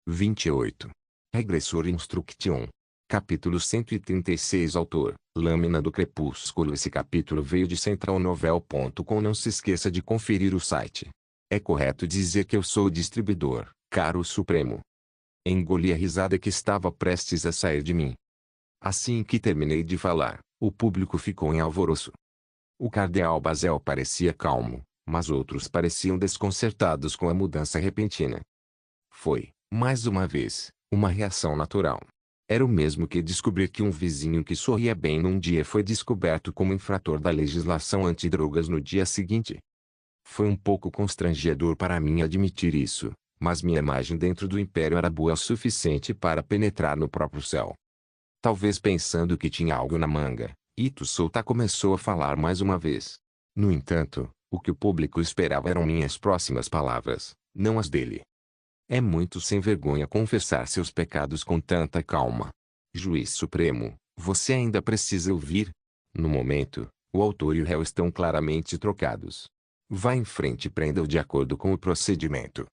28. Regressor Instruction. Capítulo 136. Autor: Lâmina do Crepúsculo. Esse capítulo veio de centralnovel.com. Não se esqueça de conferir o site. É correto dizer que eu sou o distribuidor, caro Supremo. Engoli a risada que estava prestes a sair de mim. Assim que terminei de falar, o público ficou em alvoroço. O cardeal Basel parecia calmo, mas outros pareciam desconcertados com a mudança repentina. Foi, mais uma vez, uma reação natural. Era o mesmo que descobrir que um vizinho que sorria bem num dia foi descoberto como infrator da legislação antidrogas no dia seguinte. Foi um pouco constrangedor para mim admitir isso, mas minha imagem dentro do império era boa o suficiente para penetrar no próprio céu. Talvez pensando que tinha algo na manga, Ito Souta começou a falar mais uma vez. No entanto, o que o público esperava eram minhas próximas palavras, não as dele. É muito sem vergonha confessar seus pecados com tanta calma. Juiz Supremo, você ainda precisa ouvir? No momento, o autor e o réu estão claramente trocados. Vá em frente e prenda-o de acordo com o procedimento.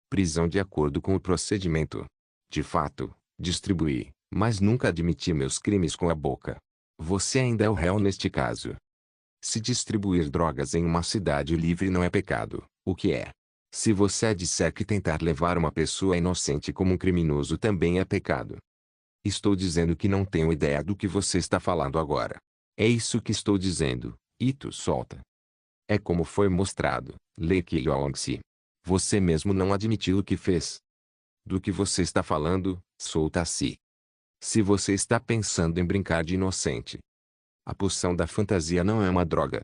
Prisão de acordo com o procedimento. De fato, distribuí, mas nunca admiti meus crimes com a boca. Você ainda é o réu neste caso. Se distribuir drogas em uma cidade livre não é pecado, o que é? Se você disser que tentar levar uma pessoa inocente como um criminoso também é pecado. Estou dizendo que não tenho ideia do que você está falando agora. É isso que estou dizendo, Ito Souta. É como foi mostrado, Lake Yongsi. Você mesmo não admitiu o que fez. Do que você está falando, Souta-se. Se você está pensando em brincar de inocente. A poção da fantasia não é uma droga.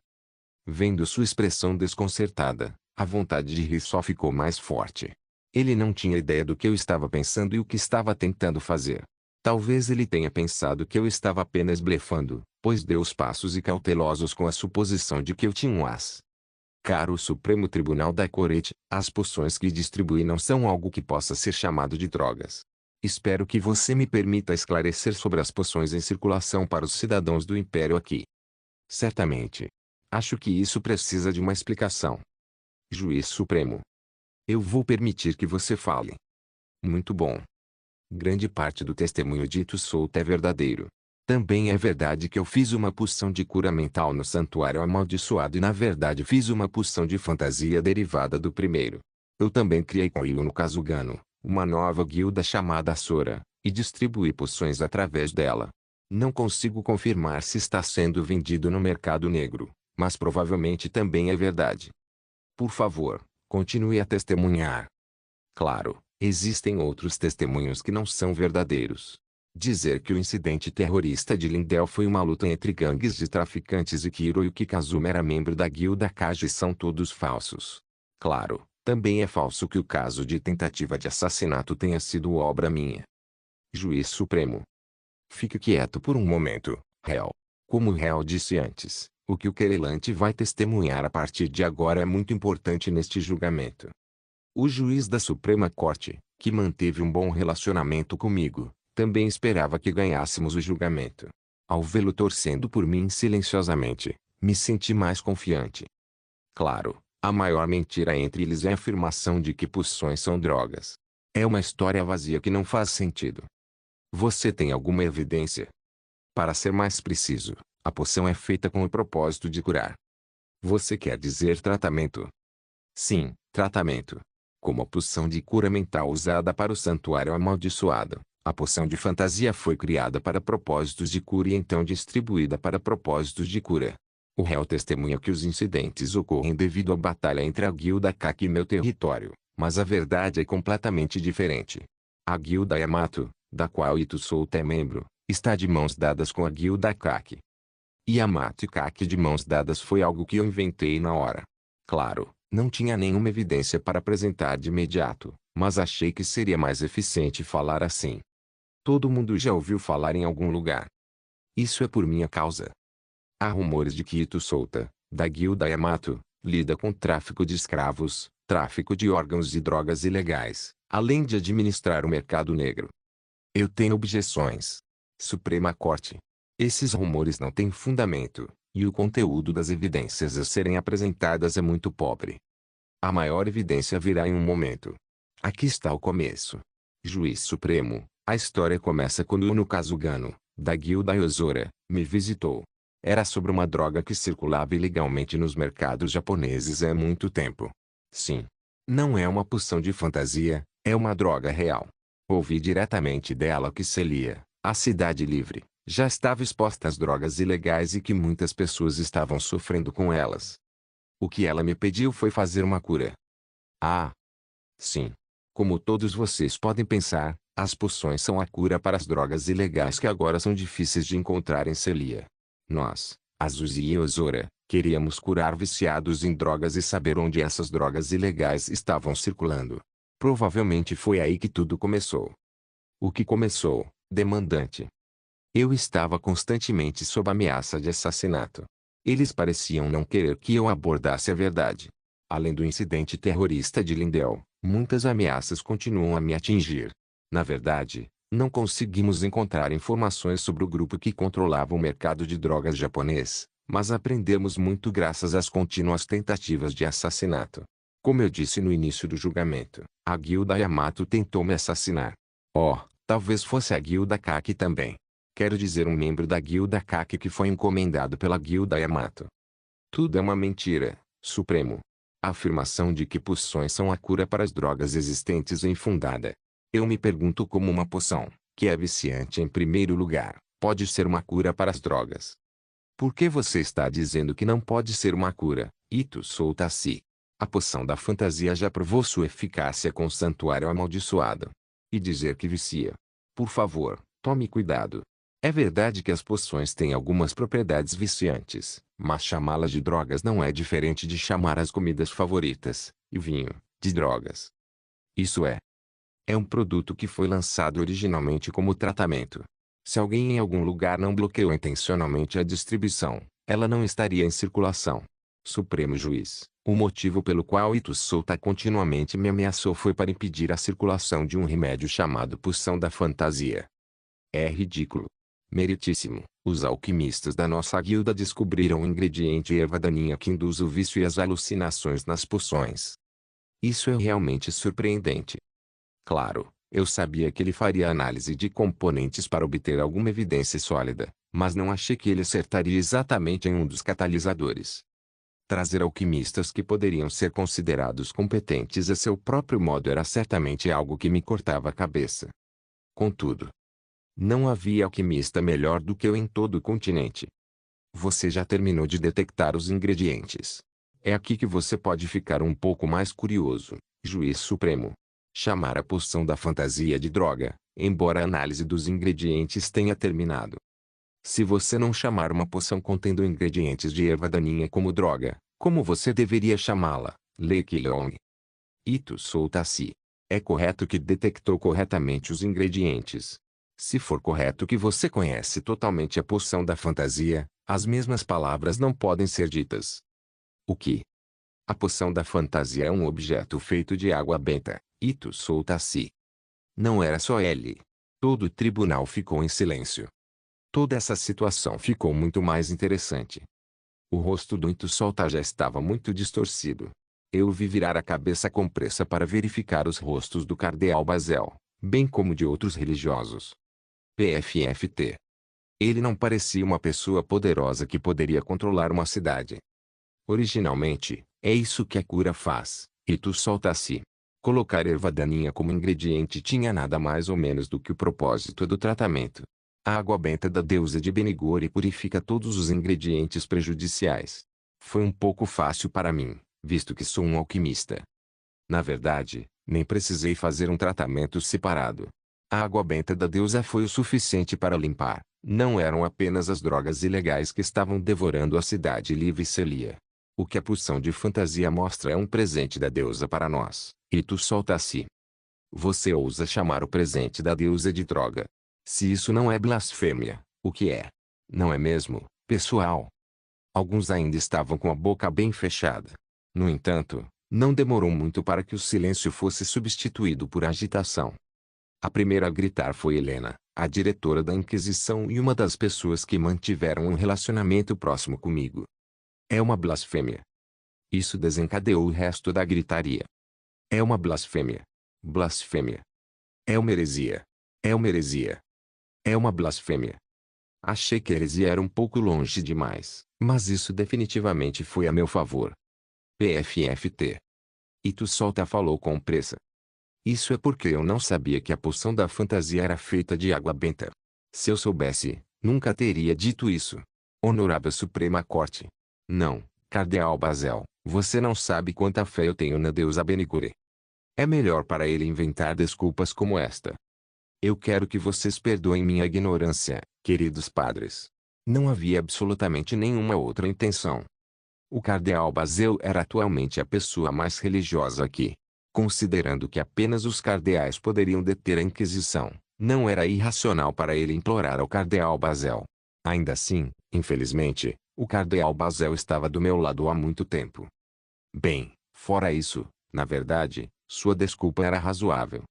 Vendo sua expressão desconcertada, a vontade de rir só ficou mais forte. Ele não tinha ideia do que eu estava pensando e o que estava tentando fazer. Talvez ele tenha pensado que eu estava apenas blefando, pois deu os passos e cautelosos com a suposição de que eu tinha um as. Caro Supremo Tribunal da Corte, as poções que distribuí não são algo que possa ser chamado de drogas. Espero que você me permita esclarecer sobre as poções em circulação para os cidadãos do Império aqui. Certamente. Acho que isso precisa de uma explicação. Juiz Supremo. Eu vou permitir que você fale. Muito bom. Grande parte do testemunho dito Souta é verdadeiro. Também é verdade que eu fiz uma poção de cura mental no santuário amaldiçoado e na verdade fiz uma poção de fantasia derivada do primeiro. Eu também criei com Io no Kazugano, uma nova guilda chamada Sora, e distribuí poções através dela. Não consigo confirmar se está sendo vendido no mercado negro, mas provavelmente também é verdade. Por favor, continue a testemunhar. Claro, existem outros testemunhos que não são verdadeiros. Dizer que o incidente terrorista de Lindell foi uma luta entre gangues de traficantes e que Hiroyuki Kazuma era membro da guilda Kaji são todos falsos. Claro, também é falso que o caso de tentativa de assassinato tenha sido obra minha. Juiz Supremo. Fique quieto por um momento, réu. Como o réu disse antes, o que o querelante vai testemunhar a partir de agora é muito importante neste julgamento. O juiz da Suprema Corte, que manteve um bom relacionamento comigo, também esperava que ganhássemos o julgamento. Ao vê-lo torcendo por mim silenciosamente, me senti mais confiante. Claro, a maior mentira entre eles é a afirmação de que poções são drogas. É uma história vazia que não faz sentido. Você tem alguma evidência? Para ser mais preciso, a poção é feita com o propósito de curar. Você quer dizer tratamento? Sim, tratamento. Como a poção de cura mental usada para o santuário amaldiçoado, a poção de fantasia foi criada para propósitos de cura e então distribuída para propósitos de cura. O réu testemunha que os incidentes ocorrem devido à batalha entre a guilda Kaki e meu território, mas a verdade é completamente diferente. A guilda Yamato, da qual Ito Souta é membro, está de mãos dadas com a guilda Kaki. Yamato e Kaki de mãos dadas foi algo que eu inventei na hora. Claro, não tinha nenhuma evidência para apresentar de imediato, mas achei que seria mais eficiente falar assim. Todo mundo já ouviu falar em algum lugar. Isso é por minha causa. Há rumores de que Ito Souta, da guilda Yamato, lida com tráfico de escravos, tráfico de órgãos e drogas ilegais, além de administrar o mercado negro. Eu tenho objeções. Suprema Corte. Esses rumores não têm fundamento, e o conteúdo das evidências a serem apresentadas é muito pobre. A maior evidência virá em um momento. Aqui está o começo. Juiz Supremo, a história começa quando Uno Kazugano, da guilda Yozora, me visitou. Era sobre uma droga que circulava ilegalmente nos mercados japoneses há muito tempo. Sim. Não é uma poção de fantasia, é uma droga real. Ouvi diretamente dela que Celia, a cidade livre, já estava exposta às drogas ilegais e que muitas pessoas estavam sofrendo com elas. O que ela me pediu foi fazer uma cura. Ah, sim. Como todos vocês podem pensar, as poções são a cura para as drogas ilegais que agora são difíceis de encontrar em Celia. Nós, Azuzi e Ozora, queríamos curar viciados em drogas e saber onde essas drogas ilegais estavam circulando. Provavelmente foi aí que tudo começou. O que começou, demandante? Eu estava constantemente sob ameaça de assassinato. Eles pareciam não querer que eu abordasse a verdade. Além do incidente terrorista de Lindell, muitas ameaças continuam a me atingir. Na verdade, não conseguimos encontrar informações sobre o grupo que controlava o mercado de drogas japonês, mas aprendemos muito graças às contínuas tentativas de assassinato. Como eu disse no início do julgamento, a guilda Yamato tentou me assassinar. Oh, talvez fosse a guilda Kaki também. Quero dizer um membro da guilda Kaki que foi encomendado pela guilda Yamato. Tudo é uma mentira, Supremo. A afirmação de que poções são a cura para as drogas existentes é infundada. Eu me pergunto como uma poção, que é viciante em primeiro lugar, pode ser uma cura para as drogas. Por que você está dizendo que não pode ser uma cura, Ito Soutaci? A poção da fantasia já provou sua eficácia com o santuário amaldiçoado. E dizer que vicia. Por favor, tome cuidado. É verdade que as poções têm algumas propriedades viciantes, mas chamá-las de drogas não é diferente de chamar as comidas favoritas, e vinho, de drogas. Isso é um produto que foi lançado originalmente como tratamento. Se alguém em algum lugar não bloqueou intencionalmente a distribuição, ela não estaria em circulação. Supremo Juiz, o motivo pelo qual Ito Souta continuamente me ameaçou foi para impedir a circulação de um remédio chamado Poção da Fantasia. É ridículo. Meritíssimo, os alquimistas da nossa guilda descobriram um ingrediente erva daninha que induz o vício e as alucinações nas poções. Isso é realmente surpreendente. Claro, eu sabia que ele faria análise de componentes para obter alguma evidência sólida, mas não achei que ele acertaria exatamente em um dos catalisadores. Trazer alquimistas que poderiam ser considerados competentes a seu próprio modo era certamente algo que me cortava a cabeça. Contudo, não havia alquimista melhor do que eu em todo o continente. Você já terminou de detectar os ingredientes. É aqui que você pode ficar um pouco mais curioso, Juiz Supremo. Chamar a poção da fantasia de droga, embora a análise dos ingredientes tenha terminado. Se você não chamar uma poção contendo ingredientes de erva daninha como droga, como você deveria chamá-la, Lei Kilong? Ito Soutaci. É correto que detectou corretamente os ingredientes. Se for correto que você conhece totalmente a poção da fantasia, as mesmas palavras não podem ser ditas. O que? A poção da fantasia é um objeto feito de água benta, Ito Soutaci. Não era só ele. Todo o tribunal ficou em silêncio. Toda essa situação ficou muito mais interessante. O rosto do Ito Souta já estava muito distorcido. Eu vi virar a cabeça com pressa para verificar os rostos do cardeal Bazel, bem como de outros religiosos. PFFT. Ele não parecia uma pessoa poderosa que poderia controlar uma cidade. Originalmente, é isso que a cura faz, Ito Soutaci. Colocar erva daninha como ingrediente tinha nada mais ou menos do que o propósito do tratamento. A água benta da deusa de Benigori purifica todos os ingredientes prejudiciais. Foi um pouco fácil para mim, visto que sou um alquimista. Na verdade, nem precisei fazer um tratamento separado. A água benta da deusa foi o suficiente para limpar. Não eram apenas as drogas ilegais que estavam devorando a cidade livre Celia. O que a poção de fantasia mostra é um presente da deusa para nós, Ito Soutaci. Você ousa chamar o presente da deusa de droga. Se isso não é blasfêmia, o que é? Não é mesmo, pessoal? Alguns ainda estavam com a boca bem fechada. No entanto, não demorou muito para que o silêncio fosse substituído por agitação. A primeira a gritar foi Helena, a diretora da Inquisição e uma das pessoas que mantiveram um relacionamento próximo comigo. É uma blasfêmia. Isso desencadeou o resto da gritaria. É uma blasfêmia. Blasfêmia. É uma heresia. É uma heresia. É uma blasfêmia. Achei que a heresia era um pouco longe demais, mas isso definitivamente foi a meu favor. PFFT. E tu solta falou com pressa. Isso é porque eu não sabia que a poção da fantasia era feita de água benta. Se eu soubesse, nunca teria dito isso. Honorável Suprema Corte. Não, Cardeal Basel, você não sabe quanta fé eu tenho na deusa Benigure. É melhor para ele inventar desculpas como esta. Eu quero que vocês perdoem minha ignorância, queridos padres. Não havia absolutamente nenhuma outra intenção. O Cardeal Basel era atualmente a pessoa mais religiosa aqui. Considerando que apenas os cardeais poderiam deter a Inquisição, não era irracional para ele implorar ao Cardeal Basel. Ainda assim, infelizmente, o Cardeal Basel estava do meu lado há muito tempo. Bem, fora isso, na verdade, sua desculpa era razoável.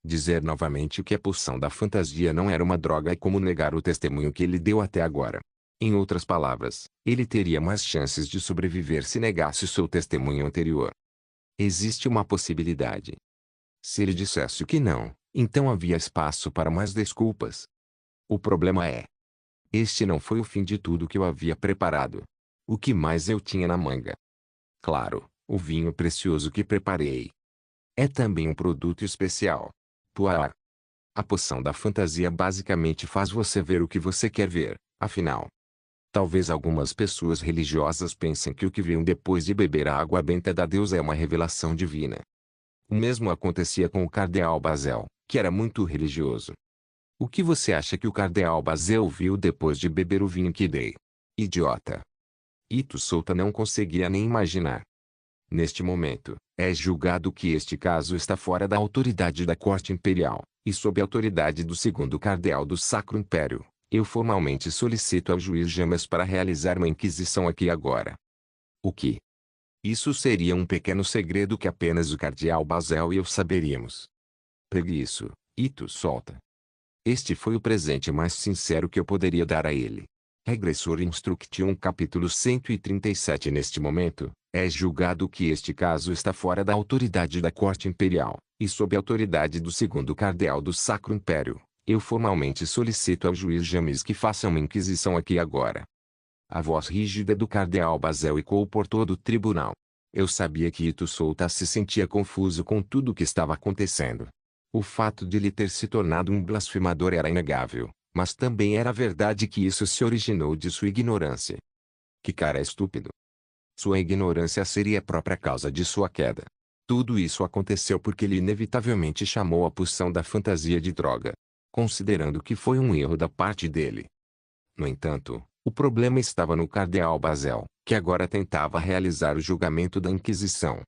Dizer novamente que a poção da fantasia não era uma droga é como negar o testemunho que ele deu até agora. Em outras palavras, ele teria mais chances de sobreviver se negasse seu testemunho anterior. Existe uma possibilidade. Se ele dissesse que não, então havia espaço para mais desculpas. O problema é: este não foi o fim de tudo que eu havia preparado. O que mais eu tinha na manga? Claro, o vinho precioso que preparei. É também um produto especial. Puar. A poção da fantasia basicamente faz você ver o que você quer ver, afinal. Talvez algumas pessoas religiosas pensem que o que viram depois de beber a água benta da deusa é uma revelação divina. O mesmo acontecia com o Cardeal Basel, que era muito religioso. O que você acha que o Cardeal Basel viu depois de beber o vinho que dei? Idiota. Ito Solta não conseguia nem imaginar. Neste momento, é julgado que este caso está fora da autoridade da Corte Imperial, e sob a autoridade do segundo Cardeal do Sacro Império. Eu formalmente solicito ao juiz James para realizar uma inquisição aqui agora. O que? Isso seria um pequeno segredo que apenas o Cardeal Basel e eu saberíamos. Pegue isso, Ito Solta. Este foi o presente mais sincero que eu poderia dar a ele. Regressor Instruction capítulo 137. Neste momento, é julgado que este caso está fora da autoridade da Corte Imperial, e sob a autoridade do segundo Cardeal do Sacro Império. Eu formalmente solicito ao juiz James que faça uma inquisição aqui agora. A voz rígida do Cardeal Basel ecoou por todo o tribunal. Eu sabia que Ito Solta se sentia confuso com tudo o que estava acontecendo. O fato de ele ter se tornado um blasfemador era inegável, mas também era verdade que isso se originou de sua ignorância. Que cara estúpido. Sua ignorância seria a própria causa de sua queda. Tudo isso aconteceu porque ele inevitavelmente chamou a poção da fantasia de droga, considerando que foi um erro da parte dele. No entanto, o problema estava no Cardeal Basel, que agora tentava realizar o julgamento da Inquisição.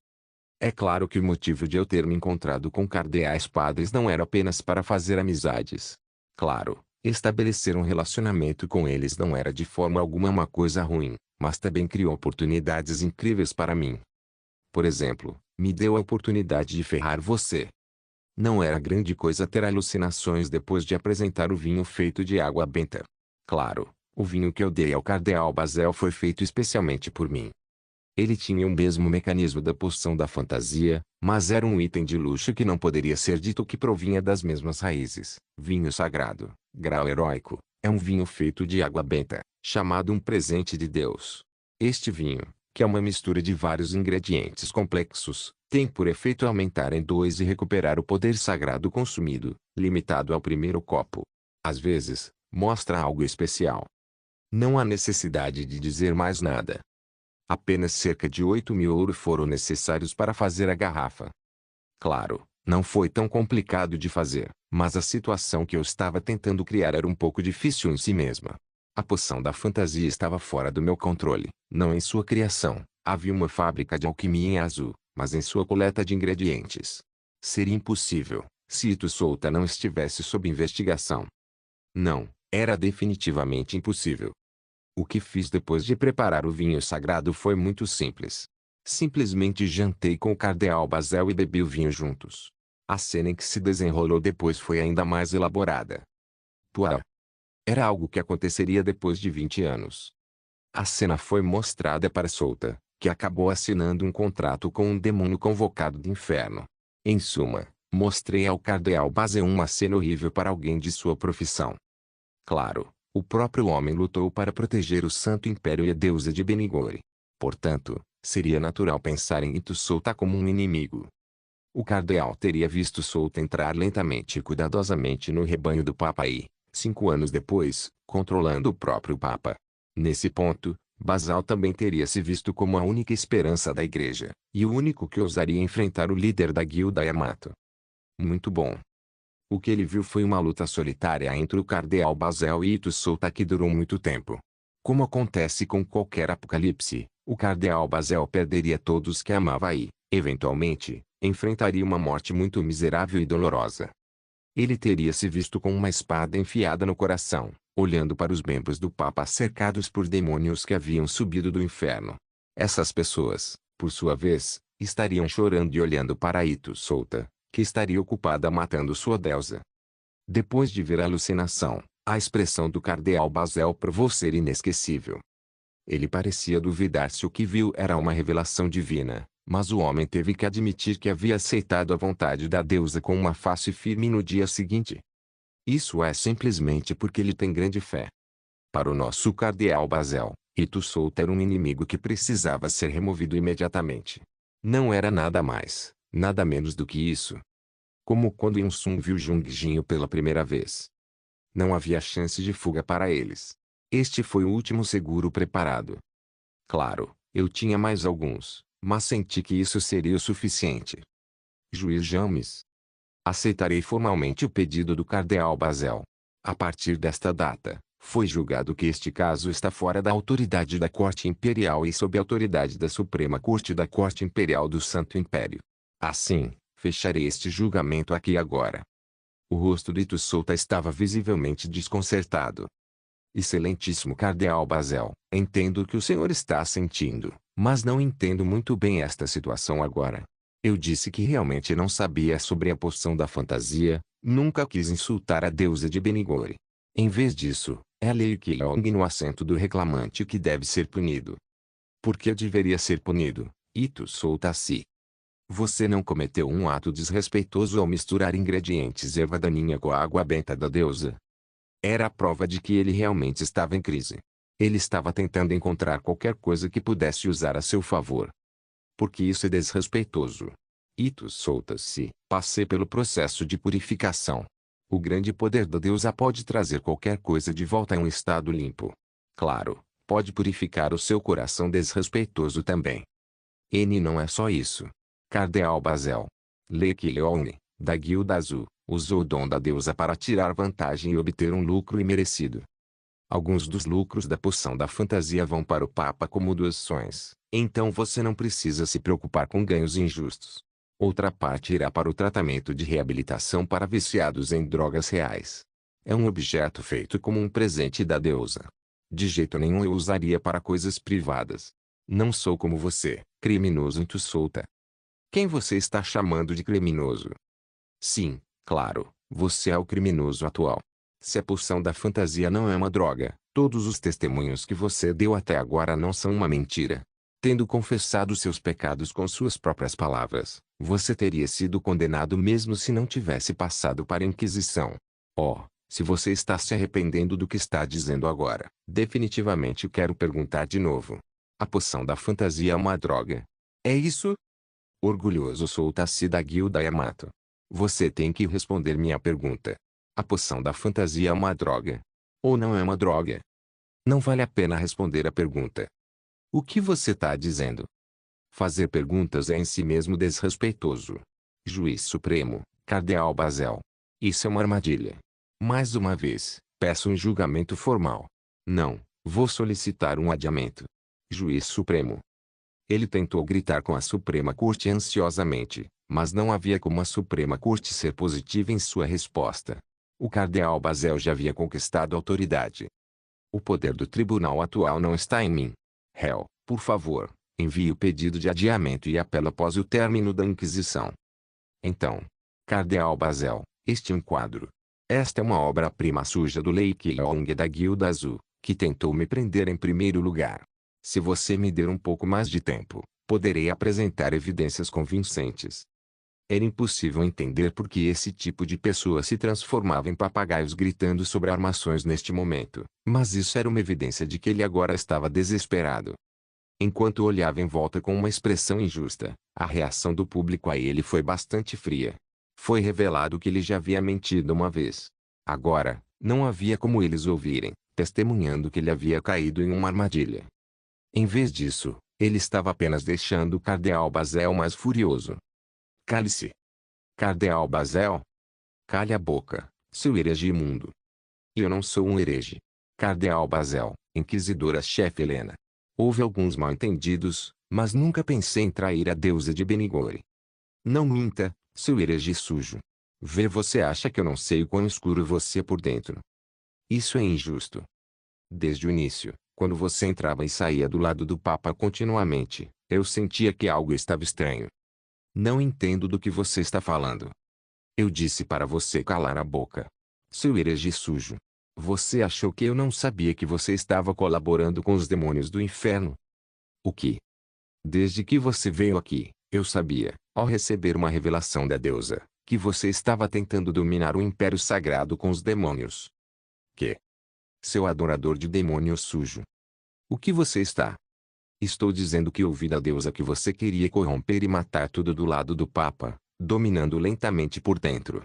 É claro que o motivo de eu ter me encontrado com cardeais padres não era apenas para fazer amizades. Claro, estabelecer um relacionamento com eles não era de forma alguma uma coisa ruim, mas também criou oportunidades incríveis para mim. Por exemplo, me deu a oportunidade de ferrar você. Não era grande coisa ter alucinações depois de apresentar o vinho feito de água benta. Claro, o vinho que eu dei ao Cardeal Basel foi feito especialmente por mim. Ele tinha o mesmo mecanismo da poção da fantasia, mas era um item de luxo que não poderia ser dito que provinha das mesmas raízes. Vinho sagrado, grau heróico, é um vinho feito de água benta, chamado um presente de Deus. Este vinho, que é uma mistura de vários ingredientes complexos, tem por efeito aumentar em 2 e recuperar o poder sagrado consumido, limitado ao primeiro copo. Às vezes, mostra algo especial. Não há necessidade de dizer mais nada. Apenas cerca de 8.000 ouro foram necessários para fazer a garrafa. Claro, não foi tão complicado de fazer, mas a situação que eu estava tentando criar era um pouco difícil em si mesma. A poção da fantasia estava fora do meu controle, não em sua criação. Havia uma fábrica de alquimia em Azul, mas em sua coleta de ingredientes. Seria impossível, se Ito Solta não estivesse sob investigação. Não, era definitivamente impossível. O que fiz depois de preparar o vinho sagrado foi muito simples. Simplesmente jantei com o Cardeal Basel e bebi o vinho juntos. A cena em que se desenrolou depois foi ainda mais elaborada. Puá! Era algo que aconteceria depois de 20 anos. A cena foi mostrada para Solta, que acabou assinando um contrato com um demônio convocado do inferno. Em suma, Mostrei ao cardeal Basel uma cena horrível para alguém de sua profissão. Claro, o próprio homem lutou para proteger o Santo Império e a deusa de Benigore. Portanto, seria natural pensar em Itu Solta como um inimigo. O cardeal teria visto Solta entrar lentamente e cuidadosamente no rebanho do Papa e, 5 anos depois, controlando o próprio Papa. Nesse ponto, Basal também teria se visto como a única esperança da igreja, e o único que ousaria enfrentar o líder da guilda Yamato. Muito bom. O que ele viu foi uma luta solitária entre o cardeal Basel e Itu Solta que durou muito tempo. Como acontece com qualquer apocalipse, o cardeal Basel perderia todos que amava e, eventualmente, enfrentaria uma morte muito miserável e dolorosa. Ele teria se visto com uma espada enfiada no coração, olhando para os membros do Papa cercados por demônios que haviam subido do inferno. Essas pessoas, por sua vez, estariam chorando e olhando para Itu Solta, que estaria ocupada matando sua deusa. Depois de ver a alucinação, a expressão do cardeal Basel provou ser inesquecível. Ele parecia duvidar se o que viu era uma revelação divina, mas o homem teve que admitir que havia aceitado a vontade da deusa com uma face firme no dia seguinte. Isso é simplesmente porque ele tem grande fé. Para o nosso cardeal Basel, Itu Solta era um inimigo que precisava ser removido imediatamente. Não era nada mais, nada menos do que isso. Como quando Yun-sun viu Jung-jinho pela primeira vez. Não havia chance de fuga para eles. Este foi o último seguro preparado. Claro, eu tinha mais alguns, mas senti que isso seria o suficiente. Juiz James. Aceitarei formalmente o pedido do cardeal Basel. A partir desta data, foi julgado que este caso está fora da autoridade da Corte Imperial e sob a autoridade da Suprema Corte da Corte Imperial do Santo Império. Assim, fecharei este julgamento aqui agora. O rosto de Itu Solta estava visivelmente desconcertado. Excelentíssimo cardeal Basel, entendo o que o senhor está sentindo, mas não entendo muito bem esta situação agora. Eu disse que realmente não sabia sobre a poção da fantasia, nunca quis insultar a deusa de Benigore. Em vez disso, é a Lei Qilong no assento do reclamante que deve ser punido. Por que deveria ser punido, Itu Solta-se? Você não cometeu um ato desrespeitoso ao misturar ingredientes erva daninha com a água benta da deusa. Era a prova de que ele realmente estava em crise. Ele estava tentando encontrar qualquer coisa que pudesse usar a seu favor. Porque isso é desrespeitoso. Itu Solta-se. Passei pelo processo de purificação. O grande poder da deusa pode trazer qualquer coisa de volta a um estado limpo. Claro, pode purificar o seu coração desrespeitoso também. N não é só isso. Cardeal Basel. Lei Qilong, da Guilda Azul, usou o dom da deusa para tirar vantagem e obter um lucro imerecido. Alguns dos lucros da poção da fantasia vão para o Papa como doações, então você não precisa se preocupar com ganhos injustos. Outra parte irá para o tratamento de reabilitação para viciados em drogas reais. É um objeto feito como um presente da deusa. De jeito nenhum eu usaria para coisas privadas. Não sou como você, criminoso Itu Solta. Quem você está chamando de criminoso? Sim, claro, você é o criminoso atual. Se a poção da fantasia não é uma droga, todos os testemunhos que você deu até agora não são uma mentira. Tendo confessado seus pecados com suas próprias palavras, você teria sido condenado mesmo se não tivesse passado para a Inquisição. Oh, se você está se arrependendo do que está dizendo agora, definitivamente quero perguntar de novo. A poção da fantasia é uma droga. É isso? Orgulhoso Solta-se da Guilda Yamato. Você tem que responder minha pergunta. A poção da fantasia é uma droga? Ou não é uma droga? Não vale a pena responder a pergunta. O que você está dizendo? Fazer perguntas é em si mesmo desrespeitoso. Juiz Supremo, Cardeal Basel. Isso é uma armadilha. Mais uma vez, peço um julgamento formal. Não, vou solicitar um adiamento. Juiz Supremo. Ele tentou gritar com a Suprema Corte ansiosamente, mas não havia como a Suprema Corte ser positiva em sua resposta. O cardeal Basel já havia conquistado autoridade. O poder do tribunal atual não está em mim. Réu, por favor, envie o pedido de adiamento e apelo após o término da Inquisição. Então, cardeal Basel, este é um quadro. Esta é uma obra-prima suja do Lei Qilong da Guilda Azul, que tentou me prender em primeiro lugar. Se você me der um pouco mais de tempo, poderei apresentar evidências convincentes. Era impossível entender por que esse tipo de pessoa se transformava em papagaios gritando sobre armações neste momento, mas isso era uma evidência de que ele agora estava desesperado. Enquanto olhava em volta com uma expressão injusta, a reação do público a ele foi bastante fria. Foi revelado que ele já havia mentido uma vez. Agora, não havia como eles ouvirem, testemunhando que ele havia caído em uma armadilha. Em vez disso, ele estava apenas deixando o cardeal Bazel mais furioso. Cale-se. Cardeal Bazel? Cale a boca, seu herege imundo. Eu não sou um herege. Cardeal Bazel, inquisidora-chefe Helena. Houve alguns mal-entendidos, mas nunca pensei em trair a deusa de Benigore. Não minta, seu herege sujo. Vê, você acha que eu não sei o quão escuro você é por dentro. Isso é injusto. Desde o início, quando você entrava e saía do lado do Papa continuamente, eu sentia que algo estava estranho. Não entendo do que você está falando. Eu disse para você calar a boca. Seu herege sujo. Você achou que eu não sabia que você estava colaborando com os demônios do inferno? O que? Desde que você veio aqui, eu sabia, ao receber uma revelação da deusa, que você estava tentando dominar o império sagrado com os demônios. Que? Seu adorador de demônios sujo. O que você está? Estou dizendo que ouvi da deusa que você queria corromper e matar tudo do lado do Papa, dominando lentamente por dentro.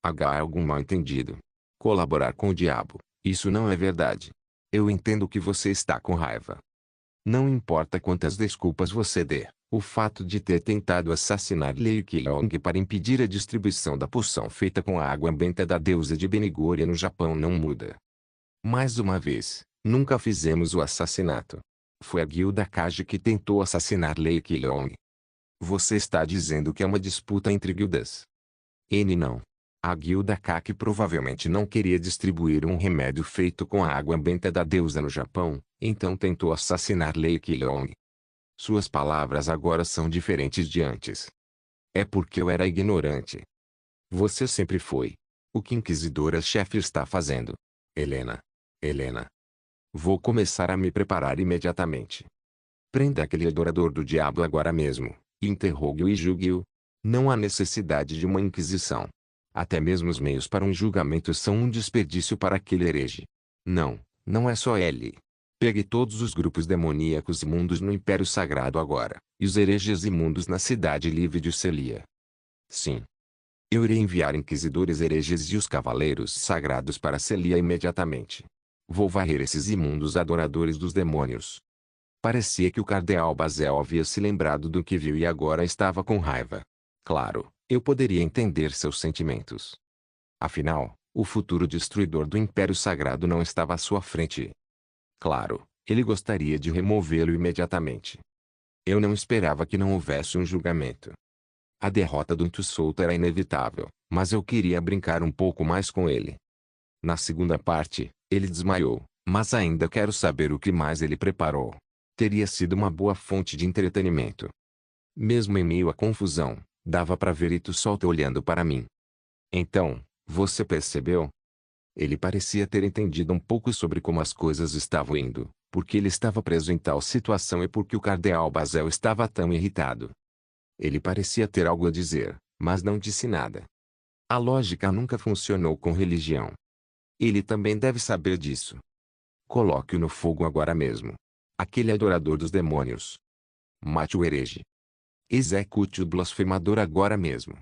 Há algum mal-entendido. Colaborar com o diabo, isso não é verdade. Eu entendo que você está com raiva. Não importa quantas desculpas você dê, o fato de ter tentado assassinar Lei Qilong para impedir a distribuição da poção feita com a água benta da deusa de Benigore no Japão não muda. Mais uma vez, nunca fizemos o assassinato. Foi a guilda Kaji que tentou assassinar Lei Qilong. Você está dizendo que é uma disputa entre guildas? Não. A guilda Kaki provavelmente não queria distribuir um remédio feito com a água benta da deusa no Japão, então tentou assassinar Lei Qilong. Suas palavras agora são diferentes de antes. É porque eu era ignorante. Você sempre foi. O que Inquisidora-chefe está fazendo? Helena. Helena. Vou começar a me preparar imediatamente. Prenda aquele adorador do diabo agora mesmo, e interrogue-o e julgue-o. Não há necessidade de uma inquisição. Até mesmo os meios para um julgamento são um desperdício para aquele herege. Não, não é só ele. Pegue todos os grupos demoníacos imundos no Império Sagrado agora, e os hereges imundos na Cidade Livre de Celia. Sim. Eu irei enviar inquisidores hereges e os cavaleiros sagrados para Celia imediatamente. Vou varrer esses imundos adoradores dos demônios. Parecia que o cardeal Bazel havia se lembrado do que viu e agora estava com raiva. Claro, eu poderia entender seus sentimentos. Afinal, o futuro destruidor do Império Sagrado não estava à sua frente. Claro, ele gostaria de removê-lo imediatamente. Eu não esperava que não houvesse um julgamento. A derrota do Intussolto era inevitável, mas eu queria brincar um pouco mais com ele. Na segunda parte, ele desmaiou, mas ainda quero saber o que mais ele preparou. Teria sido uma boa fonte de entretenimento. Mesmo em meio à confusão, dava para ver Intussolto olhando para mim. Então, você percebeu? Ele parecia ter entendido um pouco sobre como as coisas estavam indo, porque ele estava preso em tal situação e porque o cardeal Bazel estava tão irritado. Ele parecia ter algo a dizer, mas não disse nada. A lógica nunca funcionou com religião. Ele também deve saber disso. Coloque-o no fogo agora mesmo. Aquele adorador dos demônios. Mate o herege. Execute o blasfemador agora mesmo.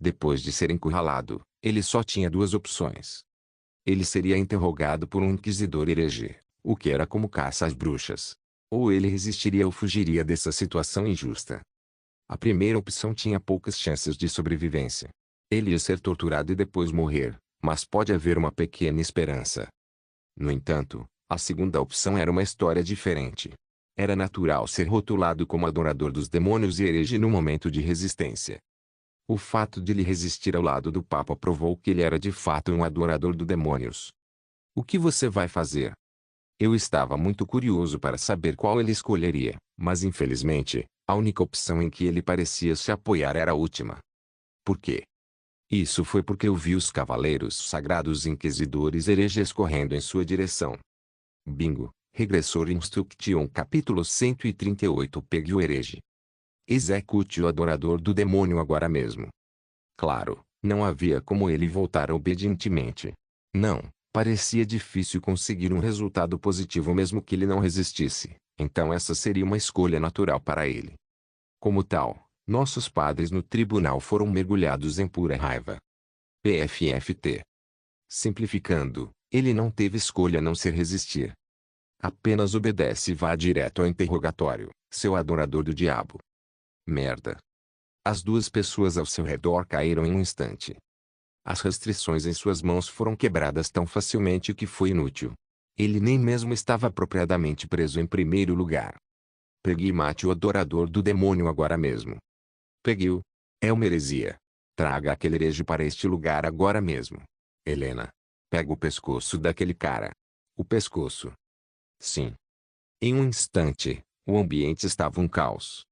Depois de ser encurralado, ele só tinha duas opções. Ele seria interrogado por um inquisidor herege, o que era como caça às bruxas. Ou ele resistiria ou fugiria dessa situação injusta. A primeira opção tinha poucas chances de sobrevivência. Ele ia ser torturado e depois morrer, mas pode haver uma pequena esperança. No entanto, a segunda opção era uma história diferente. Era natural ser rotulado como adorador dos demônios e herege no momento de resistência. O fato de ele resistir ao lado do Papa provou que ele era de fato um adorador dos demônios. O que você vai fazer? Eu estava muito curioso para saber qual ele escolheria, mas infelizmente, a única opção em que ele parecia se apoiar era a última. Por quê? Isso foi porque eu vi os cavaleiros sagrados inquisidores hereges correndo em sua direção. Bingo, Regressor Instruction capítulo 138 Pegue o herege. Execute o adorador do demônio agora mesmo. Claro, não havia como ele voltar obedientemente. Não, parecia difícil conseguir um resultado positivo mesmo que ele não resistisse, então essa seria uma escolha natural para ele. Como tal, nossos padres no tribunal foram mergulhados em pura raiva. PFFT. Simplificando, ele não teve escolha a não ser resistir. Apenas obedece e vá direto ao interrogatório, seu adorador do diabo. Merda. As duas pessoas ao seu redor caíram em um instante. As restrições em suas mãos foram quebradas tão facilmente que foi inútil. Ele nem mesmo estava apropriadamente preso em primeiro lugar. Pegue e mate o adorador do demônio agora mesmo. Pegue-o. É uma heresia. Traga aquele herege para este lugar agora mesmo. Helena. Pega o pescoço daquele cara. O pescoço. Sim. Em um instante, o ambiente estava um caos.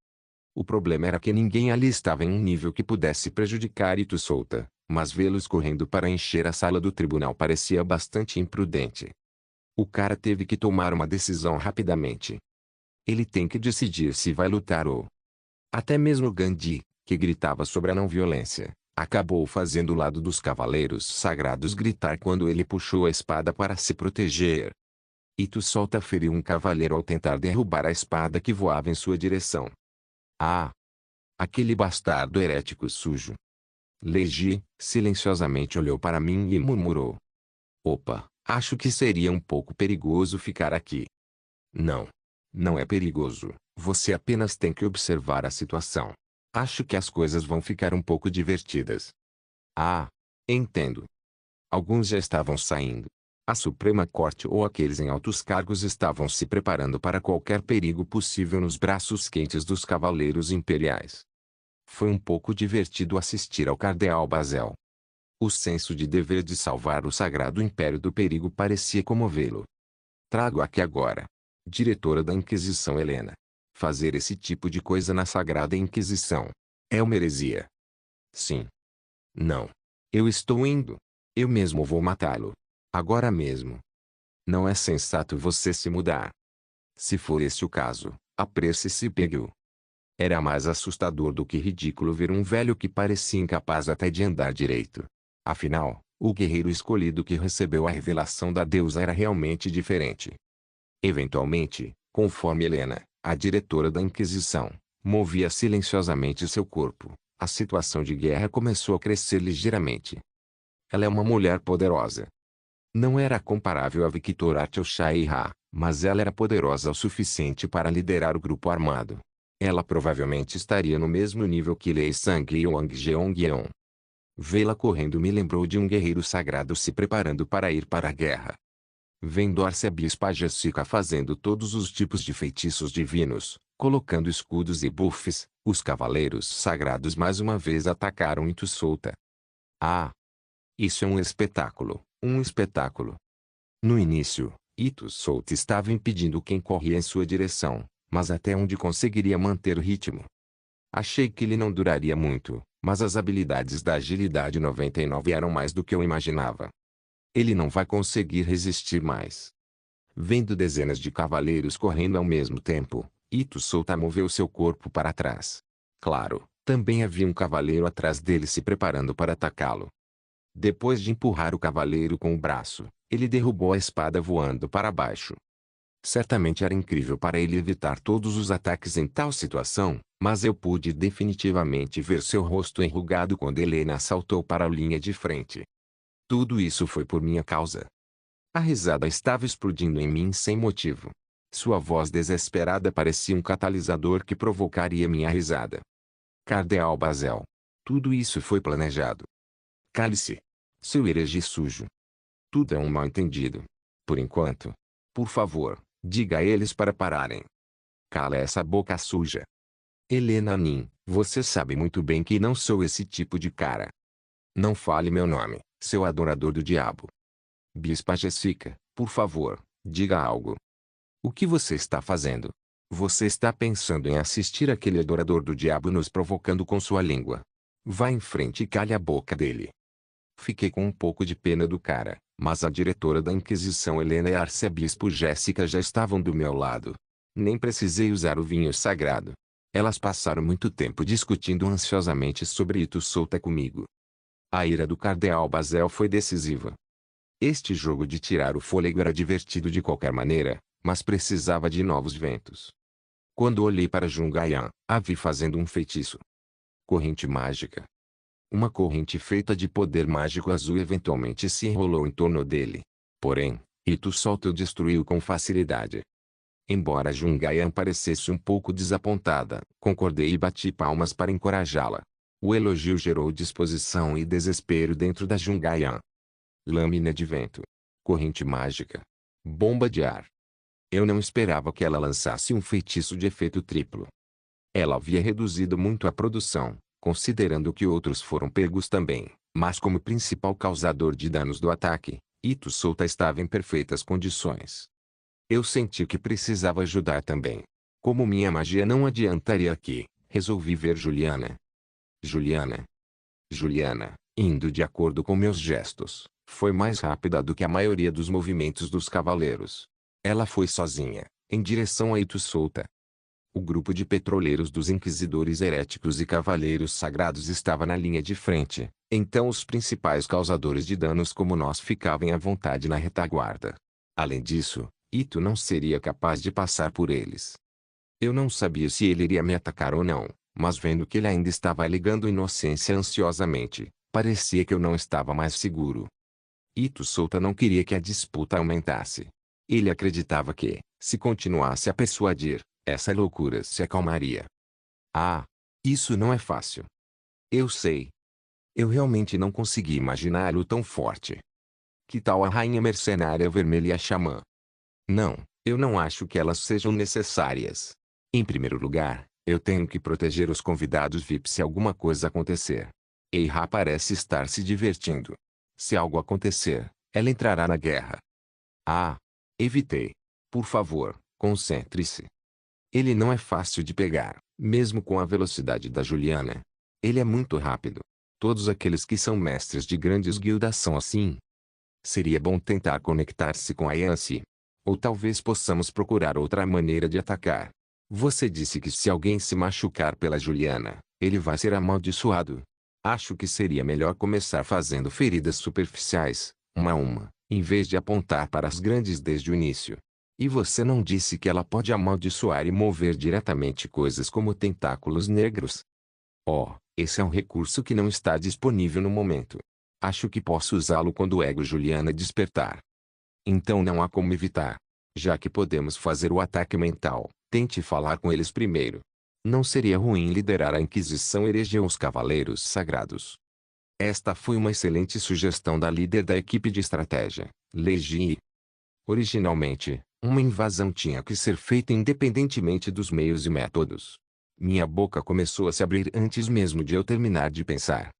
O problema era que ninguém ali estava em um nível que pudesse prejudicar Itu Solta, mas vê-los correndo para encher a sala do tribunal parecia bastante imprudente. O cara teve que tomar uma decisão rapidamente. Ele tem que decidir se vai lutar ou... Até mesmo Gandhi, que gritava sobre a não-violência, acabou fazendo o lado dos cavaleiros sagrados gritar quando ele puxou a espada para se proteger. Itu Solta feriu um cavaleiro ao tentar derrubar a espada que voava em sua direção. Ah! Aquele bastardo herético sujo. Leji, silenciosamente olhou para mim e murmurou. Opa, acho que seria um pouco perigoso ficar aqui. Não. Não é perigoso, você apenas tem que observar a situação. Acho que as coisas vão ficar um pouco divertidas. Ah! Entendo. Alguns já estavam saindo. A Suprema Corte ou aqueles em altos cargos estavam se preparando para qualquer perigo possível nos braços quentes dos cavaleiros imperiais. Foi um pouco divertido assistir ao cardeal Bazel. O senso de dever de salvar o sagrado império do perigo parecia comovê-lo. Trago aqui agora. Diretora da Inquisição Helena. Fazer esse tipo de coisa na Sagrada Inquisição. É uma heresia. Sim. Não. Eu estou indo. Eu mesmo vou matá-lo. Agora mesmo. Não é sensato você se mudar. Se for esse o caso, apresse-se e pegue-o. Era mais assustador do que ridículo ver um velho que parecia incapaz até de andar direito. Afinal, o guerreiro escolhido que recebeu a revelação da deusa era realmente diferente. Eventualmente, conforme Helena, a diretora da Inquisição, movia silenciosamente seu corpo, a situação de guerra começou a crescer ligeiramente. Ela é uma mulher poderosa. Não era comparável a Victoria Shaiha, mas ela era poderosa o suficiente para liderar o grupo armado. Ela provavelmente estaria no mesmo nível que Lei Sang e Wang Jeongyeon. Vê-la correndo me lembrou de um guerreiro sagrado se preparando para ir para a guerra. Vendo Arcebispa Jessica fazendo todos os tipos de feitiços divinos, colocando escudos e buffs, os cavaleiros sagrados mais uma vez atacaram Itu Solta. Ah! Isso é um espetáculo, um espetáculo. No início, Itu Solta estava impedindo quem corria em sua direção, mas até onde conseguiria manter o ritmo. Achei que ele não duraria muito, mas as habilidades da agilidade 99 eram mais do que eu imaginava. Ele não vai conseguir resistir mais. Vendo dezenas de cavaleiros correndo ao mesmo tempo, Itu Solta moveu seu corpo para trás. Claro, também havia um cavaleiro atrás dele se preparando para atacá-lo. Depois de empurrar o cavaleiro com o braço, ele derrubou a espada voando para baixo. Certamente era incrível para ele evitar todos os ataques em tal situação, mas eu pude definitivamente ver seu rosto enrugado quando Helena saltou para a linha de frente. Tudo isso foi por minha causa. A risada estava explodindo em mim sem motivo. Sua voz desesperada parecia um catalisador que provocaria minha risada. Cardeal Bazel. Tudo isso foi planejado. Cale-se. Seu herege sujo. Tudo é um mal-entendido. Por enquanto. Por favor, diga a eles para pararem. Cala essa boca suja. Helena Nin, você sabe muito bem que não sou esse tipo de cara. Não fale meu nome, seu adorador do diabo. Bispa Jessica, por favor, diga algo. O que você está fazendo? Você está pensando em assistir aquele adorador do diabo nos provocando com sua língua. Vá em frente e cale a boca dele. Fiquei com um pouco de pena do cara, mas a diretora da Inquisição Helena e a arcebispo Jéssica já estavam do meu lado. Nem precisei usar o vinho sagrado. Elas passaram muito tempo discutindo ansiosamente sobre Ito Souta comigo. A ira do cardeal Basel foi decisiva. Este jogo de tirar o fôlego era divertido de qualquer maneira, mas precisava de novos ventos. Quando olhei para Jungaian, a vi fazendo um feitiço. Corrente mágica. Uma corrente feita de poder mágico azul eventualmente se enrolou em torno dele. Porém, Ito Souta o destruiu com facilidade. Embora Jungaian parecesse um pouco desapontada, concordei e bati palmas para encorajá-la. O elogio gerou disposição e desespero dentro da Jungaian. Lâmina de vento. Corrente mágica. Bomba de ar. Eu não esperava que ela lançasse um feitiço de efeito triplo. Ela havia reduzido muito a produção, considerando que outros foram pegos também, mas como principal causador de danos do ataque, Ito Souta estava em perfeitas condições. Eu senti que precisava ajudar também. Como minha magia não adiantaria aqui, resolvi ver Juliana. Juliana. Juliana, indo de acordo com meus gestos, foi mais rápida do que a maioria dos movimentos dos cavaleiros. Ela foi sozinha, em direção a Ito Souta. O grupo de petroleiros dos inquisidores heréticos e cavaleiros sagrados estava na linha de frente, então os principais causadores de danos como nós ficavam à vontade na retaguarda. Além disso, Ito não seria capaz de passar por eles. Eu não sabia se ele iria me atacar ou não, mas vendo que ele ainda estava alegando inocência ansiosamente, parecia que eu não estava mais seguro. Ito Souta não queria que a disputa aumentasse. Ele acreditava que, se continuasse a persuadir, essa loucura se acalmaria. Ah, isso não é fácil. Eu sei. Eu realmente não consegui imaginá-lo tão forte. Que tal a rainha mercenária vermelha e a xamã? Não, eu não acho que elas sejam necessárias. Em primeiro lugar, eu tenho que proteger os convidados VIP se alguma coisa acontecer. Eira parece estar se divertindo. Se algo acontecer, ela entrará na guerra. Ah, evitei. Por favor, concentre-se. Ele não é fácil de pegar, mesmo com a velocidade da Juliana. Ele é muito rápido. Todos aqueles que são mestres de grandes guildas são assim. Seria bom tentar conectar-se com a Yancy. Ou talvez possamos procurar outra maneira de atacar. Você disse que se alguém se machucar pela Juliana, ele vai ser amaldiçoado. Acho que seria melhor começar fazendo feridas superficiais, uma a uma, em vez de apontar para as grandes desde o início. E você não disse que ela pode amaldiçoar e mover diretamente coisas como tentáculos negros? Oh, esse é um recurso que não está disponível no momento. Acho que posso usá-lo quando o ego Juliana despertar. Então não há como evitar. Já que podemos fazer o ataque mental, tente falar com eles primeiro. Não seria ruim liderar a Inquisição herege ou os Cavaleiros Sagrados. Esta foi uma excelente sugestão da líder da equipe de estratégia, Legi. Originalmente, uma invasão tinha que ser feita independentemente dos meios e métodos. Minha boca começou a se abrir antes mesmo de eu terminar de pensar.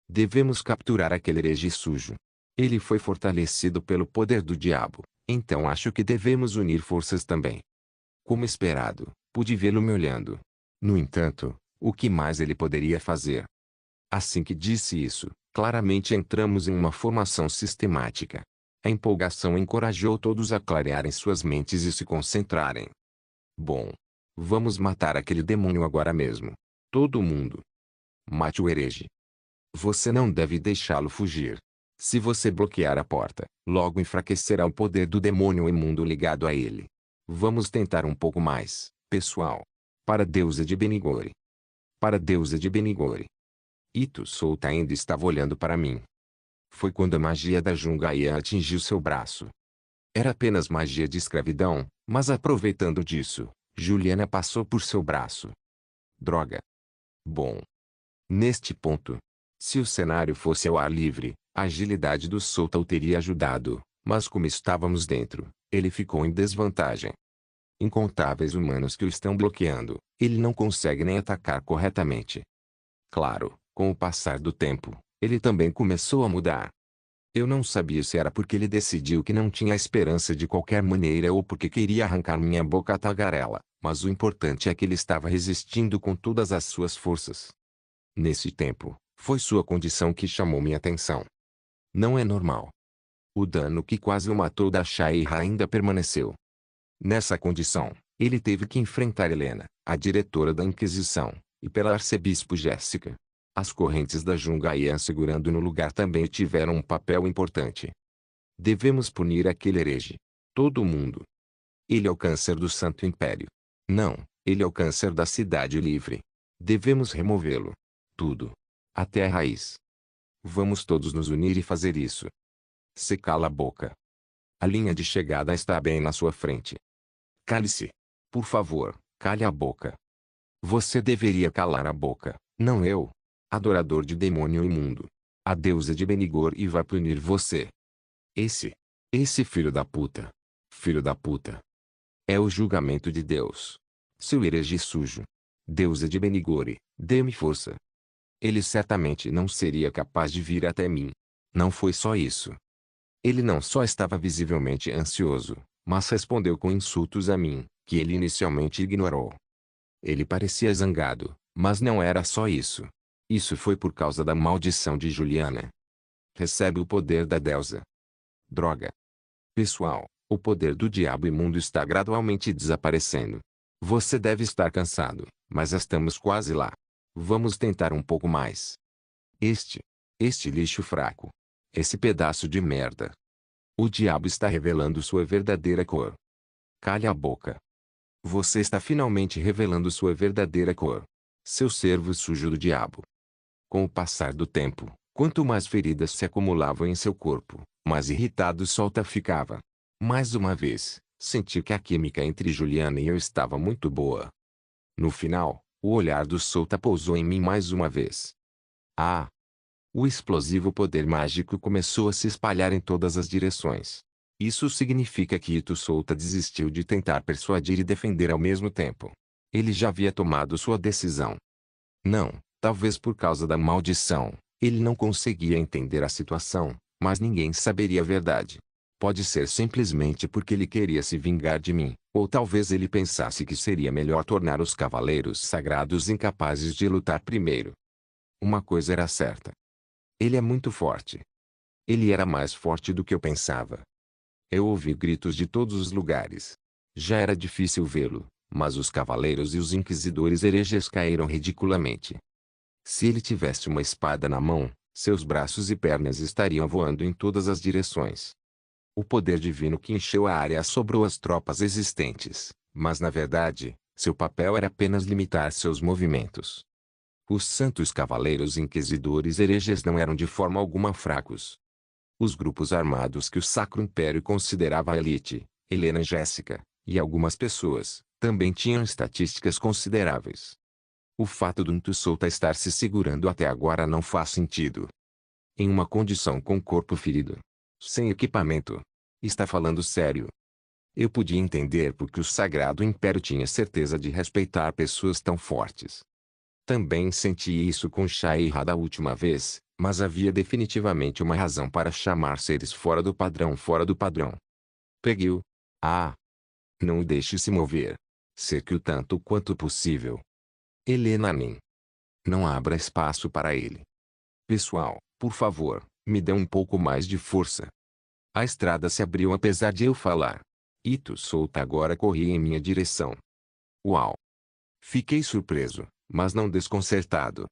Devemos capturar aquele herege sujo. Ele foi fortalecido pelo poder do diabo, então acho que devemos unir forças também. Como esperado, pude vê-lo me olhando. No entanto, o que mais ele poderia fazer? Assim que disse isso, claramente entramos em uma formação sistemática. A empolgação encorajou todos a clarearem suas mentes e se concentrarem. Bom. Vamos matar aquele demônio agora mesmo. Todo mundo. Mate o herege. Você não deve deixá-lo fugir. Se você bloquear a porta, logo enfraquecerá o poder do demônio imundo ligado a ele. Vamos tentar um pouco mais, pessoal. Para a deusa de Benigore. Para a deusa de Benigore. Ito Souta ainda estava olhando para mim. Foi quando a magia da Jungaian atingiu seu braço. Era apenas magia de escravidão, mas aproveitando disso, Juliana passou por seu braço. Droga. Bom. Neste ponto, se o cenário fosse ao ar livre, a agilidade do Souta o teria ajudado, mas como estávamos dentro, ele ficou em desvantagem. Incontáveis humanos que o estão bloqueando, ele não consegue nem atacar corretamente. Claro, com o passar do tempo, ele também começou a mudar. Eu não sabia se era porque ele decidiu que não tinha esperança de qualquer maneira ou porque queria arrancar minha boca à tagarela, mas o importante é que ele estava resistindo com todas as suas forças. Nesse tempo, foi sua condição que chamou minha atenção. Não é normal. O dano que quase o matou da Shaira ainda permaneceu. Nessa condição, Ele teve que enfrentar Helena, a diretora da Inquisição, e pela arcebispo Jéssica. As correntes da Jungaia segurando no lugar também tiveram um papel importante. Devemos punir aquele herege. Todo mundo. Ele é o câncer do Santo Império. Não, ele é o câncer da Cidade Livre. Devemos removê-lo. Tudo. Até a raiz. Vamos todos nos unir e fazer isso. Se cala a boca. A linha de chegada está bem na sua frente. Cale-se. Por favor, cale a boca. Você deveria calar a boca, não eu. Adorador de demônio imundo. A deusa de Benigor e vai punir você. Esse filho da puta. Filho da puta. É o julgamento de Deus. Seu herege sujo. Deusa de Benigore, dê-me força. Ele certamente não seria capaz de vir até mim. Não foi só isso. Ele não só estava visivelmente ansioso, mas respondeu com insultos a mim, que ele inicialmente ignorou. Ele parecia zangado, mas não era só isso. Isso foi por causa da maldição de Juliana. Recebe o poder da deusa. Droga. Pessoal, o poder do diabo imundo está gradualmente desaparecendo. Você deve estar cansado, mas estamos quase lá. Vamos tentar um pouco mais. Este lixo fraco. Esse pedaço de merda. O diabo está revelando sua verdadeira cor. Cale a boca. Você está finalmente revelando sua verdadeira cor. Seu servo sujo do diabo. Com o passar do tempo, quanto mais feridas se acumulavam em seu corpo, mais irritado Solta ficava. Mais uma vez, senti que a química entre Juliana e eu estava muito boa. No final, o olhar do Solta pousou em mim mais uma vez. Ah! O explosivo poder mágico começou a se espalhar em todas as direções. Isso significa que Ito Solta desistiu de tentar persuadir e defender ao mesmo tempo. Ele já havia tomado sua decisão. Não, talvez por causa da maldição, ele não conseguia entender a situação, mas ninguém saberia a verdade. Pode ser simplesmente porque ele queria se vingar de mim, ou talvez ele pensasse que seria melhor tornar os cavaleiros sagrados incapazes de lutar primeiro. Uma coisa era certa. Ele é muito forte. Ele era mais forte do que eu pensava. Eu ouvi gritos de todos os lugares. Já era difícil vê-lo, mas os cavaleiros e os inquisidores hereges caíram ridiculamente. Se ele tivesse uma espada na mão, seus braços e pernas estariam voando em todas as direções. O poder divino que encheu a área assobrou as tropas existentes, mas na verdade, seu papel era apenas limitar seus movimentos. Os santos cavaleiros inquisidores hereges não eram de forma alguma fracos. Os grupos armados que o Sacro Império considerava a elite, Helena e Jéssica, e algumas pessoas, também tinham estatísticas consideráveis. O fato do Ito Solta estar se segurando até agora não faz sentido. Em uma condição com corpo ferido, sem equipamento. Está falando sério. Eu podia entender porque o Sagrado Império tinha certeza de respeitar pessoas tão fortes. Também senti isso com Shaira da última vez, mas havia definitivamente uma razão para chamar seres fora do padrão fora do padrão. Pegue-o. Ah! Não o deixe se mover. Cerque-o tanto quanto possível. Helena nem. Não abra espaço para ele. Pessoal, por favor, me dê um pouco mais de força. A estrada se abriu apesar de eu falar. Ito Solta agora corria em minha direção. Uau! Fiquei surpreso, mas não desconcertado.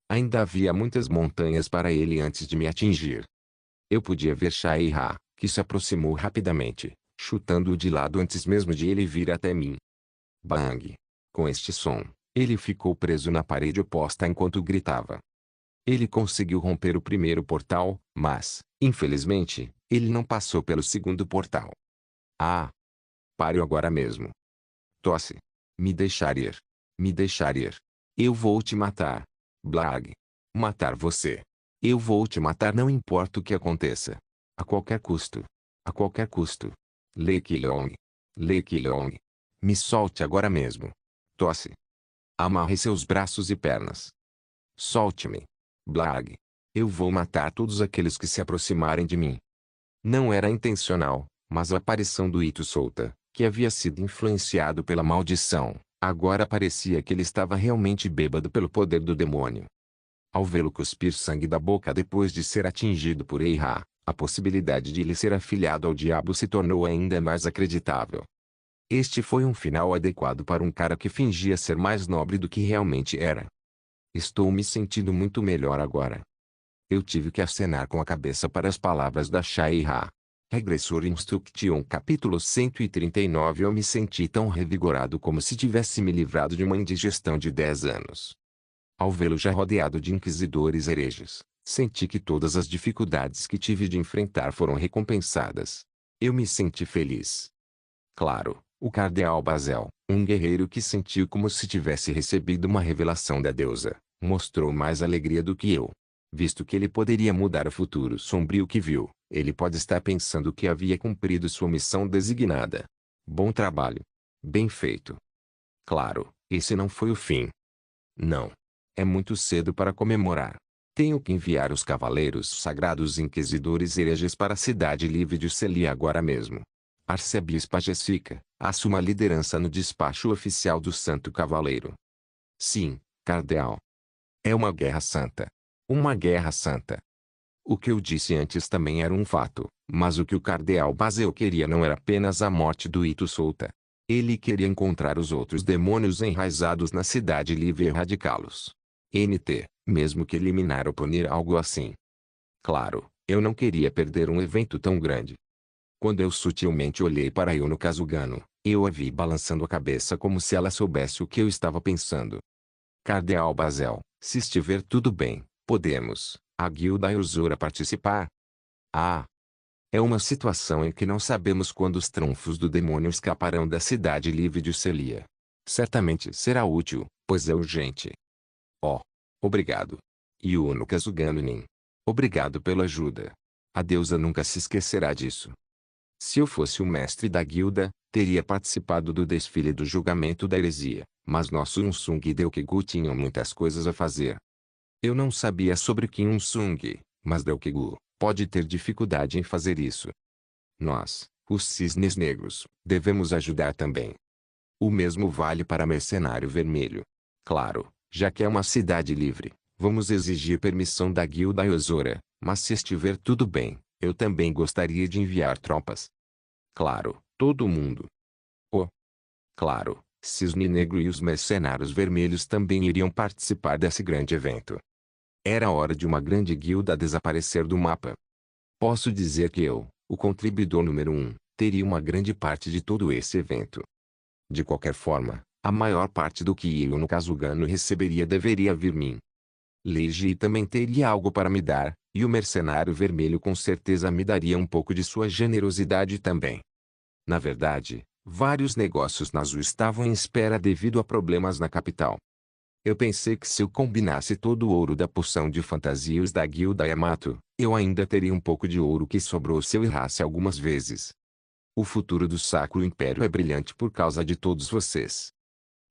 Ainda havia muitas montanhas para ele antes de me atingir. Eu podia ver Shaira, que se aproximou rapidamente, chutando-o de lado antes mesmo de ele vir até mim. Bang! Com este som, ele ficou preso na parede oposta enquanto gritava. Ele conseguiu romper o primeiro portal, mas, infelizmente, ele não passou pelo segundo portal. Ah! Pare agora mesmo. Tosse. Me deixar ir. Me deixar ir. Eu vou te matar. Blag. Matar você. Eu vou te matar não importa o que aconteça. A qualquer custo. A qualquer custo. Lekilong. Lekilong. Me solte agora mesmo. Tosse. Amarre seus braços e pernas. Solte-me. Blag. Eu vou matar todos aqueles que se aproximarem de mim. Não era intencional, mas a aparição do Ito Solta, que havia sido influenciado pela maldição, agora parecia que ele estava realmente bêbado pelo poder do demônio. Ao vê-lo cuspir sangue da boca depois de ser atingido por Eira, a possibilidade de ele ser afiliado ao diabo se tornou ainda mais acreditável. Este foi um final adequado para um cara que fingia ser mais nobre do que realmente era. Estou me sentindo muito melhor agora. Eu tive que acenar com a cabeça para as palavras da Shai-Ra. Regressor Instruction capítulo 139. Eu me senti tão revigorado como se tivesse me livrado de uma indigestão de 10 anos. Ao vê-lo já rodeado de inquisidores hereges, senti que todas as dificuldades que tive de enfrentar foram recompensadas. Eu me senti feliz. Claro, o cardeal Bazel, um guerreiro que sentiu como se tivesse recebido uma revelação da deusa, mostrou mais alegria do que eu. Visto que ele poderia mudar o futuro sombrio que viu, ele pode estar pensando que havia cumprido sua missão designada. Bom trabalho. Bem feito. Claro, esse não foi o fim. Não. É muito cedo para comemorar. Tenho que enviar os cavaleiros sagrados inquisidores hereges para a cidade livre de Celia agora mesmo. Arcebispa Jessica, assuma a liderança no despacho oficial do Santo Cavaleiro. Sim, cardeal. É uma guerra santa. Uma guerra santa. O que eu disse antes também era um fato, mas o que o cardeal Bazel queria não era apenas a morte do Ito Solta. Ele queria encontrar os outros demônios enraizados na cidade livre e erradicá-los. NT, mesmo que eliminar ou punir algo assim. Claro, eu não queria perder um evento tão grande. Quando eu sutilmente olhei para Yuno Kazugano, eu a vi balançando a cabeça como se ela soubesse o que eu estava pensando. Cardeal Bazel, se estiver tudo bem, podemos, a guilda Yuzura participar? Ah! É uma situação em que não sabemos quando os trunfos do demônio escaparão da cidade livre de Celia. Certamente será útil, pois é urgente. Oh! Obrigado. Yuno Kazugano-nin. Obrigado pela ajuda. A deusa nunca se esquecerá disso. Se eu fosse o mestre da guilda, teria participado do desfile do julgamento da heresia, mas nosso Unsung e Deukegu tinham muitas coisas a fazer. Eu não sabia sobre Kim Unsung, mas Deukegu pode ter dificuldade em fazer isso. Nós, os cisnes negros, devemos ajudar também. O mesmo vale para Mercenário Vermelho. Claro, já que é uma cidade livre, vamos exigir permissão da guilda Yozora, mas se estiver tudo bem, eu também gostaria de enviar tropas. Claro, todo mundo. Oh! Claro, Cisne Negro e os Mercenários Vermelhos também iriam participar desse grande evento. Era hora de uma grande guilda desaparecer do mapa. Posso dizer que eu, o contribuidor número 1, teria uma grande parte de todo esse evento. De qualquer forma, a maior parte do que Yuno Kazugano receberia deveria vir mim. Leiji também teria algo para me dar, e o Mercenário Vermelho com certeza me daria um pouco de sua generosidade também. Na verdade, vários negócios na Azul estavam em espera devido a problemas na capital. Eu pensei que se eu combinasse todo o ouro da poção de fantasias da guilda Yamato, eu ainda teria um pouco de ouro que sobrou se eu errasse algumas vezes. O futuro do Sacro Império é brilhante por causa de todos vocês.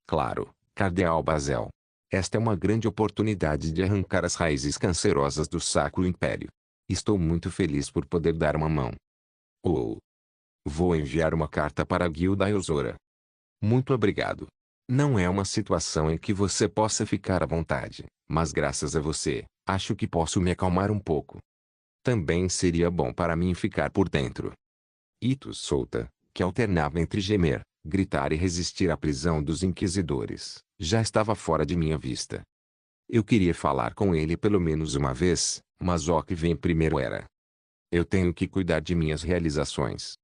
Claro, Cardeal Bazel. Esta é uma grande oportunidade de arrancar as raízes cancerosas do Sacro Império. Estou muito feliz por poder dar uma mão. Oh! Vou enviar uma carta para a guilda Yozora. Muito obrigado. Não é uma situação em que você possa ficar à vontade, mas graças a você, acho que posso me acalmar um pouco. Também seria bom para mim ficar por dentro. Ito Solta, que alternava entre gemer, gritar e resistir à prisão dos inquisidores, já estava fora de minha vista. Eu queria falar com ele pelo menos uma vez, mas o que vem primeiro era. Eu tenho que cuidar de minhas realizações.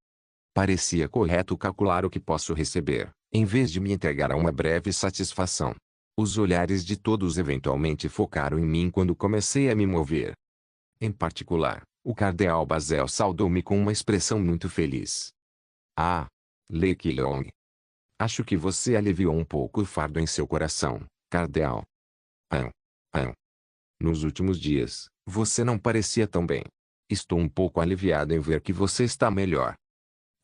Parecia correto calcular o que posso receber, em vez de me entregar a uma breve satisfação. Os olhares de todos eventualmente focaram em mim quando comecei a me mover. Em particular, o cardeal Bazel saudou-me com uma expressão muito feliz. Ah! Lei Qilong. Acho que você aliviou um pouco o fardo em seu coração, cardeal. Ah. Ah. Nos últimos dias, você não parecia tão bem. Estou um pouco aliviado em ver que você está melhor.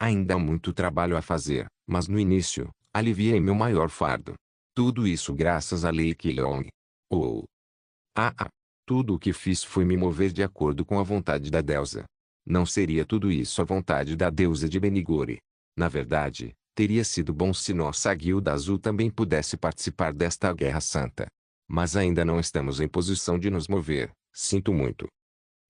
Ainda há muito trabalho a fazer, mas no início, aliviei meu maior fardo. Tudo isso graças a Lei Qilong. Oh! Ah! Tudo o que fiz foi me mover de acordo com a vontade da deusa. Não seria tudo isso a vontade da deusa de Benigore. Na verdade, teria sido bom se nossa guilda azul também pudesse participar desta guerra santa. Mas ainda não estamos em posição de nos mover, sinto muito.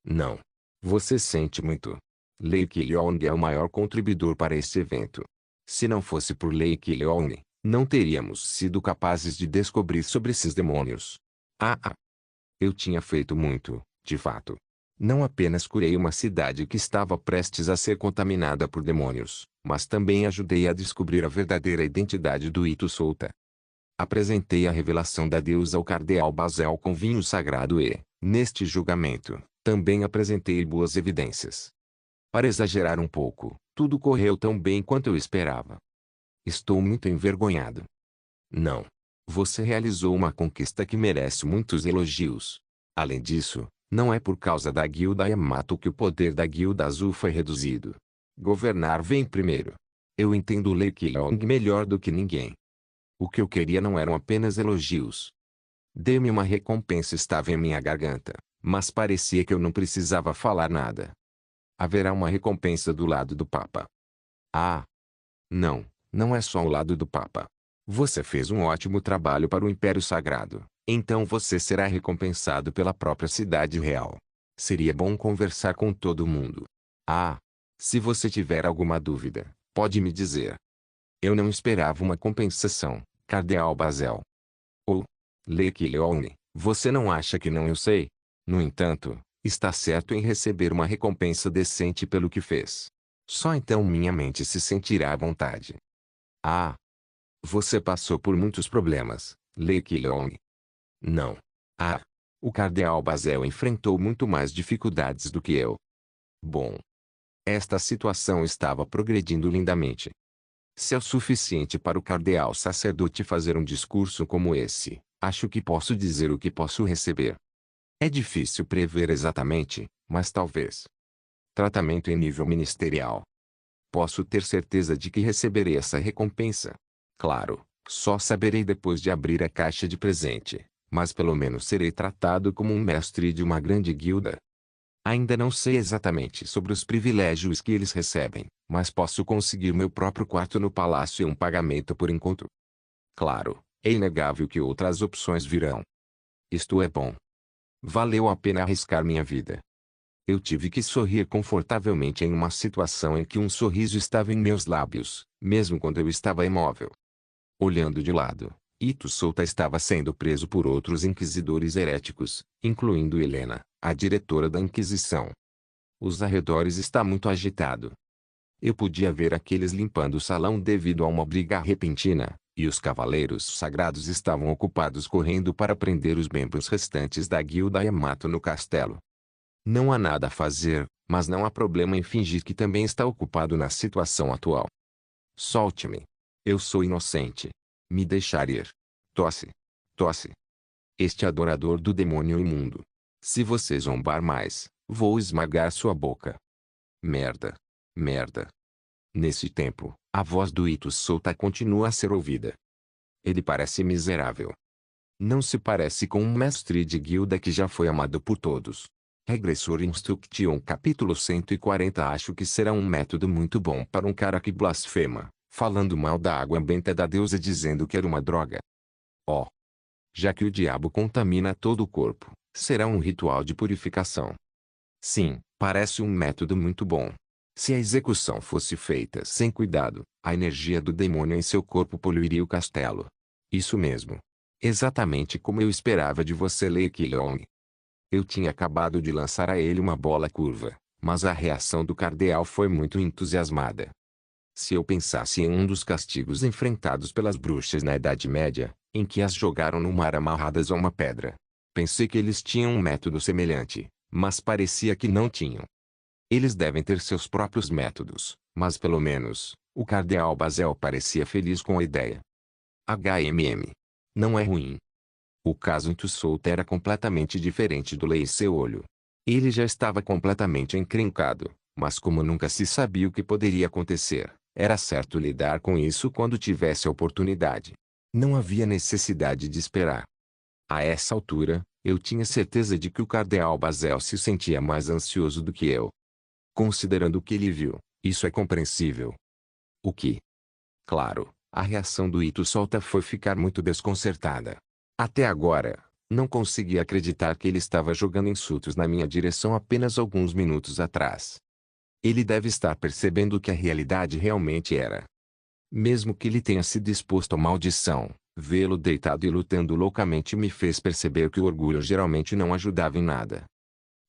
Não. Você sente muito. Lei Qilong é o maior contribuidor para este evento. Se não fosse por Lake Leone, não teríamos sido capazes de descobrir sobre esses demônios. Ah! Eu tinha feito muito, de fato. Não apenas curei uma cidade que estava prestes a ser contaminada por demônios, mas também ajudei a descobrir a verdadeira identidade do Ito Souta. Apresentei a revelação da deusa ao cardeal Bazel com vinho sagrado e, neste julgamento, também apresentei boas evidências. Para exagerar um pouco, tudo correu tão bem quanto eu esperava. Estou muito envergonhado. Não. Você realizou uma conquista que merece muitos elogios. Além disso, não é por causa da Guilda Yamato que o poder da Guilda Azul foi reduzido. Governar vem primeiro. Eu entendo o Lei Qiyong melhor do que ninguém. O que eu queria não eram apenas elogios. Dê-me uma recompensa estava em minha garganta, mas parecia que eu não precisava falar nada. Haverá uma recompensa do lado do Papa. Ah! Não, não é só o lado do Papa. Você fez um ótimo trabalho para o Império Sagrado, então você será recompensado pela própria cidade real. Seria bom conversar com todo mundo. Ah! Se você tiver alguma dúvida, pode me dizer. Eu não esperava uma compensação, Cardeal Bazel. Ou, Lake Leone, você não acha que não eu sei? No entanto, está certo em receber uma recompensa decente pelo que fez. Só então minha mente se sentirá à vontade. Ah! Você passou por muitos problemas, Lake Leone. Não. Ah! O cardeal Bazel enfrentou muito mais dificuldades do que eu. Bom. Esta situação estava progredindo lindamente. Se é o suficiente para o cardeal sacerdote fazer um discurso como esse, acho que posso dizer o que posso receber. É difícil prever exatamente, mas talvez. Tratamento em nível ministerial. Posso ter certeza de que receberei essa recompensa. Claro, só saberei depois de abrir a caixa de presente, mas pelo menos serei tratado como um mestre de uma grande guilda. Ainda não sei exatamente sobre os privilégios que eles recebem, mas posso conseguir meu próprio quarto no palácio e um pagamento por encontro. Claro, é inegável que outras opções virão. Isto é bom. Valeu a pena arriscar minha vida. Eu tive que sorrir confortavelmente em uma situação em que um sorriso estava em meus lábios, mesmo quando eu estava imóvel. Olhando de lado, Ito Souta estava sendo preso por outros inquisidores heréticos, incluindo Helena, a diretora da Inquisição. Os arredores está muito agitado. Eu podia ver aqueles limpando o salão devido a uma briga repentina, e os cavaleiros sagrados estavam ocupados correndo para prender os membros restantes da Guilda Yamato no castelo. Não há nada a fazer, mas não há problema em fingir que também está ocupado na situação atual. Solte-me. Eu sou inocente. Me deixar ir. Tosse. Tosse. Este adorador do demônio imundo. Se você zombar mais, vou esmagar sua boca. Merda. Merda. Nesse tempo, a voz do Ito Souta continua a ser ouvida. Ele parece miserável. Não se parece com um mestre de guilda que já foi amado por todos. Regressor Instruction capítulo 140 Acho que será um método muito bom para um cara que blasfema, falando mal da água benta da deusa dizendo que era uma droga. Oh! Já que o diabo contamina todo o corpo, será um ritual de purificação. Sim, parece um método muito bom. Se a execução fosse feita sem cuidado, a energia do demônio em seu corpo poluiria o castelo. Isso mesmo. Exatamente como eu esperava de você, Lake Leone. Eu tinha acabado de lançar a ele uma bola curva, mas a reação do cardeal foi muito entusiasmada. Se eu pensasse em um dos castigos enfrentados pelas bruxas na Idade Média, em que as jogaram no mar amarradas a uma pedra, pensei que eles tinham um método semelhante, mas parecia que não tinham. Eles devem ter seus próprios métodos, mas pelo menos, o cardeal Bazel parecia feliz com a ideia. HMM. Não é ruim. O caso Ito Souta era completamente diferente do Lei e seu olho. Ele já estava completamente encrencado, mas como nunca se sabia o que poderia acontecer, era certo lidar com isso quando tivesse a oportunidade. Não havia necessidade de esperar. A essa altura, eu tinha certeza de que o cardeal Bazel se sentia mais ansioso do que eu. Considerando o que ele viu, isso é compreensível. O que? Claro, a reação do Ito Souta foi ficar muito desconcertada. Até agora, não conseguia acreditar que ele estava jogando insultos na minha direção apenas alguns minutos atrás. Ele deve estar percebendo o que a realidade realmente era. Mesmo que ele tenha sido exposto à maldição, vê-lo deitado e lutando loucamente me fez perceber que o orgulho geralmente não ajudava em nada.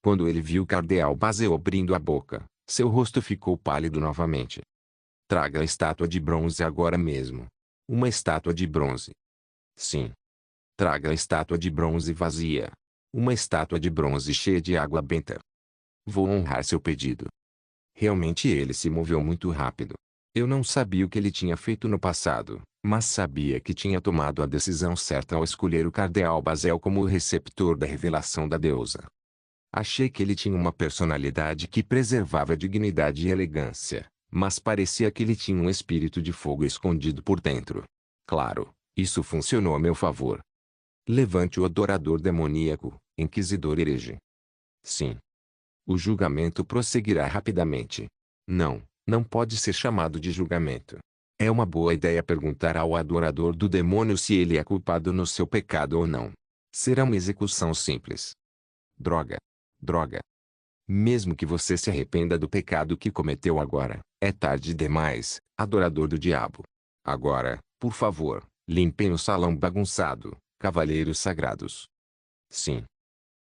Quando ele viu o cardeal Basel abrindo a boca, seu rosto ficou pálido novamente. Traga a estátua de bronze agora mesmo. Uma estátua de bronze. Sim. Traga a estátua de bronze vazia. Uma estátua de bronze cheia de água benta. Vou honrar seu pedido. Realmente ele se moveu muito rápido. Eu não sabia o que ele tinha feito no passado, mas sabia que tinha tomado a decisão certa ao escolher o cardeal Basel como o receptor da revelação da deusa. Achei que ele tinha uma personalidade que preservava a dignidade e elegância, mas parecia que ele tinha um espírito de fogo escondido por dentro. Claro, isso funcionou a meu favor. Levante o adorador demoníaco, inquisidor herege. Sim. O julgamento prosseguirá rapidamente. Não pode ser chamado de julgamento. É uma boa ideia perguntar ao adorador do demônio se ele é culpado no seu pecado ou não. Será uma execução simples. Droga. Droga. Mesmo que você se arrependa do pecado que cometeu agora, é tarde demais, adorador do diabo. Agora, por favor, limpem o salão bagunçado, cavalheiros sagrados. Sim.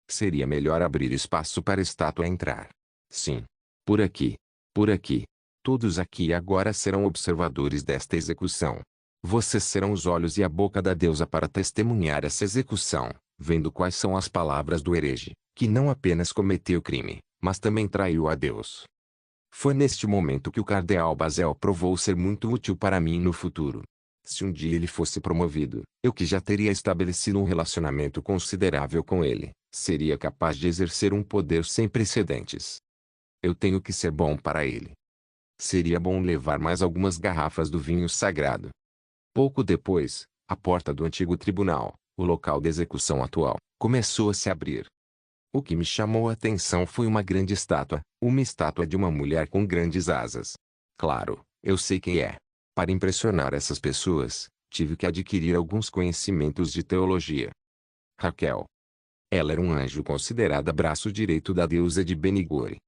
Seria melhor abrir espaço para a estátua entrar. Sim. Por aqui. Por aqui. Todos aqui agora serão observadores desta execução. Vocês serão os olhos e a boca da deusa para testemunhar essa execução, vendo quais são as palavras do herege, que não apenas cometeu crime, mas também traiu a Deus. Foi neste momento que o cardeal Basel provou ser muito útil para mim no futuro. Se um dia ele fosse promovido, eu que já teria estabelecido um relacionamento considerável com ele, seria capaz de exercer um poder sem precedentes. Eu tenho que ser bom para ele. Seria bom levar mais algumas garrafas do vinho sagrado. Pouco depois, a porta do antigo tribunal, o local de execução atual, começou a se abrir. O que me chamou a atenção foi uma grande estátua, uma estátua de uma mulher com grandes asas. Claro, eu sei quem é. Para impressionar essas pessoas, tive que adquirir alguns conhecimentos de teologia. Raquel. Ela era um anjo considerada braço direito da deusa de Benigore.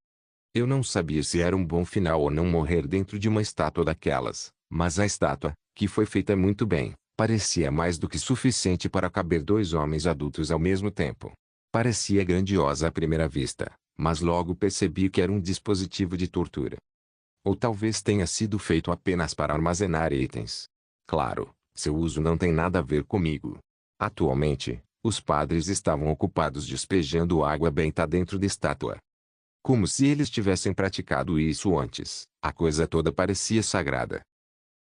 Eu não sabia se era um bom final ou não morrer dentro de uma estátua daquelas, mas a estátua, que foi feita muito bem, parecia mais do que suficiente para caber dois homens adultos ao mesmo tempo. Parecia grandiosa à primeira vista, mas logo percebi que era um dispositivo de tortura. Ou talvez tenha sido feito apenas para armazenar itens. Claro, seu uso não tem nada a ver comigo. Atualmente, os padres estavam ocupados despejando água benta dentro da estátua. Como se eles tivessem praticado isso antes, a coisa toda parecia sagrada.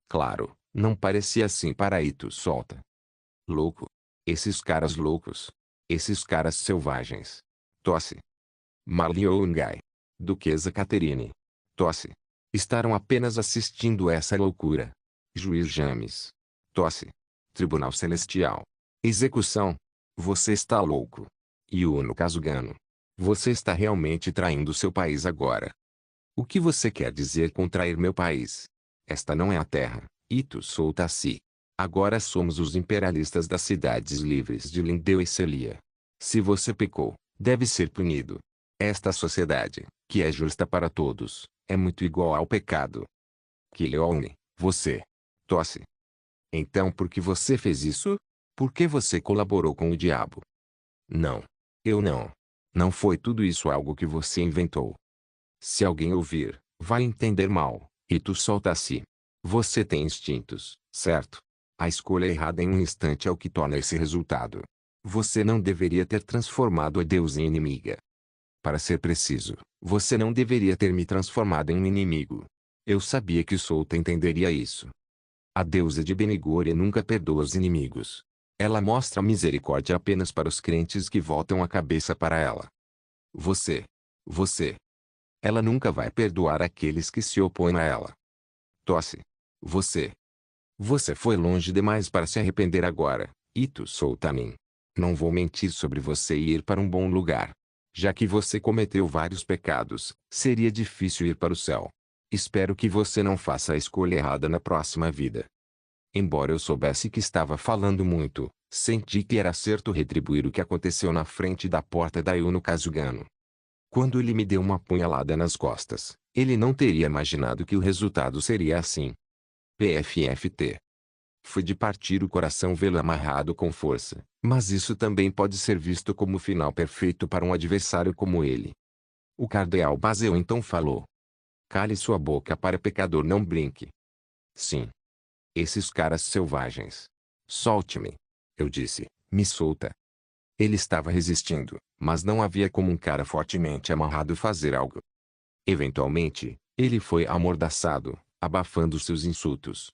Claro, não parecia assim para Ito Solta. Louco. Esses caras loucos. Esses caras selvagens. Tosse. Marliongay. Duquesa Caterine. Tosse. Estarão apenas assistindo essa loucura. Juiz James. Tosse. Tribunal Celestial. Execução. Você está louco. Yuno Kazugano. Você está realmente traindo seu país agora. O que você quer dizer com trair meu país? Esta não é a terra, Ito Solta-se. Agora somos os imperialistas das cidades livres de Lindeu e Celia. Se você pecou, deve ser punido. Esta sociedade, que é justa para todos, é muito igual ao pecado. Kileone, você. Tosse. Então por que você fez isso? Por que você colaborou com o diabo? Não. Eu não. Não foi tudo isso algo que você inventou. Se alguém ouvir, vai entender mal, e tu solta-se. Você tem instintos, certo? A escolha errada em um instante é o que torna esse resultado. Você não deveria ter transformado a Deus em inimiga. Para ser preciso, você não deveria ter me transformado em um inimigo. Eu sabia que Solta entenderia isso. A deusa de Benigore nunca perdoa os inimigos. Ela mostra misericórdia apenas para os crentes que voltam a cabeça para ela. Você. Ela nunca vai perdoar aqueles que se opõem a ela. Tosse. Você. Você foi longe demais para se arrepender agora, Ito Soltamin. Não vou mentir sobre você e ir para um bom lugar. Já que você cometeu vários pecados, seria difícil ir para o céu. Espero que você não faça a escolha errada na próxima vida. Embora eu soubesse que estava falando muito, senti que era certo retribuir o que aconteceu na frente da porta da Yuno Kazugano. Quando ele me deu uma punhalada nas costas, ele não teria imaginado que o resultado seria assim. PFFT. Foi de partir o coração vê-lo amarrado com força, mas isso também pode ser visto como o final perfeito para um adversário como ele. O cardeal Basel então falou: cale sua boca para pecador, não brinque. Sim. Esses caras selvagens. Solte-me. Eu disse, me solta. Ele estava resistindo, mas não havia como um cara fortemente amarrado fazer algo. Eventualmente, ele foi amordaçado, abafando seus insultos.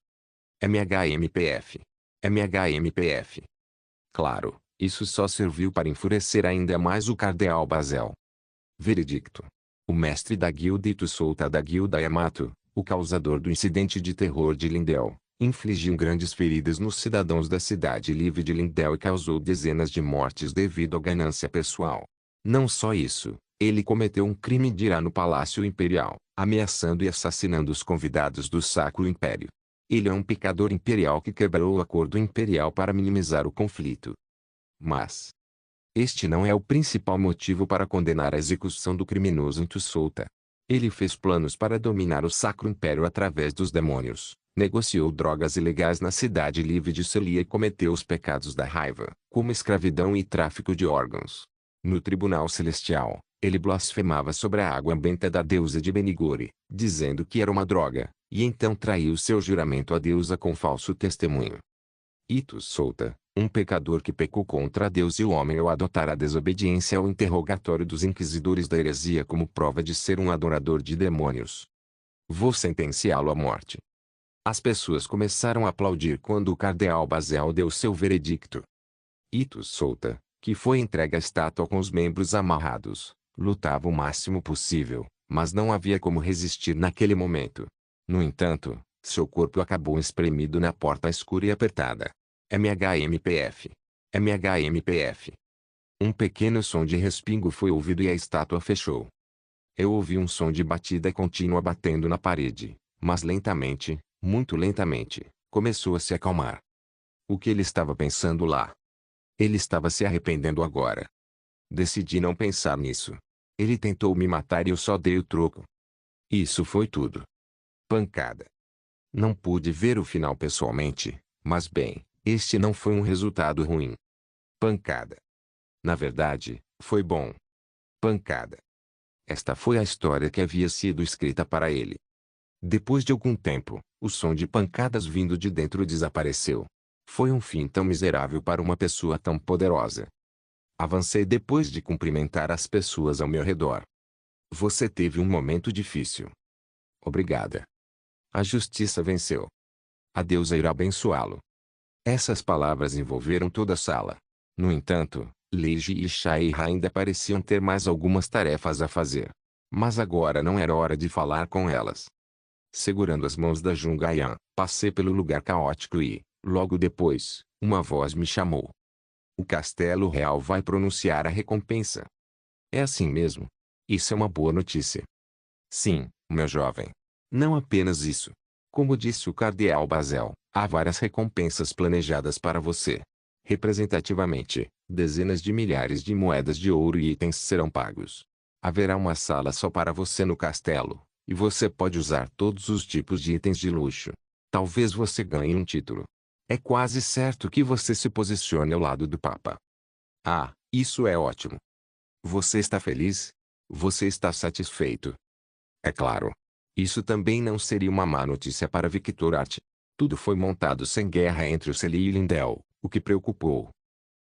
MHMPF. MHMPF. Claro, isso só serviu para enfurecer ainda mais o cardeal Basel. Veredicto. O mestre da guilda Ito Solta da guilda Yamato, o causador do incidente de terror de Lindell, infligiu grandes feridas nos cidadãos da cidade livre de Lindell e causou dezenas de mortes devido à ganância pessoal. Não só isso, ele cometeu um crime de ira no Palácio Imperial, ameaçando e assassinando os convidados do Sacro Império. Ele é um pecador imperial que quebrou o acordo imperial para minimizar o conflito. Mas este não é o principal motivo para condenar a execução do criminoso Ito Solta. Ele fez planos para dominar o Sacro Império através dos demônios, negociou drogas ilegais na cidade livre de Celia e cometeu os pecados da raiva, como escravidão e tráfico de órgãos. No Tribunal Celestial, ele blasfemava sobre a água benta da deusa de Benigore, dizendo que era uma droga, e então traiu seu juramento à deusa com falso testemunho. Ito Solta, um pecador que pecou contra Deus e o homem ao adotar a desobediência ao interrogatório dos inquisidores da heresia como prova de ser um adorador de demônios. Vou sentenciá-lo à morte. As pessoas começaram a aplaudir quando o cardeal Basel deu seu veredicto. Ito Solta, que foi entregue à estátua com os membros amarrados, lutava o máximo possível, mas não havia como resistir naquele momento. No entanto, seu corpo acabou espremido na porta escura e apertada. MHMPF. MHMPF. Um pequeno som de respingo foi ouvido e a estátua fechou. Eu ouvi um som de batida contínua batendo na parede, mas lentamente, muito lentamente, começou a se acalmar. O que ele estava pensando lá? Ele estava se arrependendo agora. Decidi não pensar nisso. Ele tentou me matar e eu só dei o troco. Isso foi tudo. Pancada. Não pude ver o final pessoalmente, mas bem, este não foi um resultado ruim. Pancada. Na verdade, foi bom. Pancada. Esta foi a história que havia sido escrita para ele. Depois de algum tempo, o som de pancadas vindo de dentro desapareceu. Foi um fim tão miserável para uma pessoa tão poderosa. Avancei depois de cumprimentar as pessoas ao meu redor. Você teve um momento difícil. Obrigada. A justiça venceu. A deusa irá abençoá-lo. Essas palavras envolveram toda a sala. No entanto, Leiji e Shaira ainda pareciam ter mais algumas tarefas a fazer. Mas agora não era hora de falar com elas. Segurando as mãos da Jungayan, passei pelo lugar caótico e, logo depois, uma voz me chamou. O Castelo Real vai pronunciar a recompensa. É assim mesmo. Isso é uma boa notícia. Sim, meu jovem. Não apenas isso. Como disse o cardeal Basel, há várias recompensas planejadas para você. Representativamente, dezenas de milhares de moedas de ouro e itens serão pagos. Haverá uma sala só para você no castelo, e você pode usar todos os tipos de itens de luxo. Talvez você ganhe um título. É quase certo que você se posicione ao lado do Papa. Ah, isso é ótimo. Você está feliz? Você está satisfeito? É claro. Isso também não seria uma má notícia para Victor Art. Tudo foi montado sem guerra entre o Celie e Lindell, o que preocupou.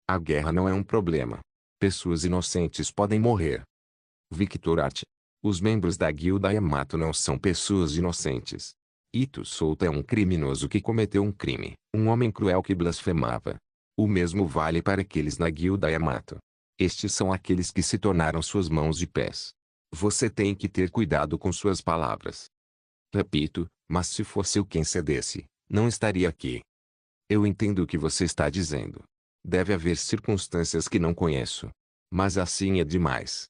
A guerra não é um problema. Pessoas inocentes podem morrer. Victor Art. Os membros da guilda Yamato não são pessoas inocentes. Ito Solta é um criminoso que cometeu um crime, um homem cruel que blasfemava. O mesmo vale para aqueles na guilda Yamato. Estes são aqueles que se tornaram suas mãos e pés. Você tem que ter cuidado com suas palavras. Repito, mas se fosse eu quem cedesse, não estaria aqui. Eu entendo o que você está dizendo. Deve haver circunstâncias que não conheço. Mas assim é demais.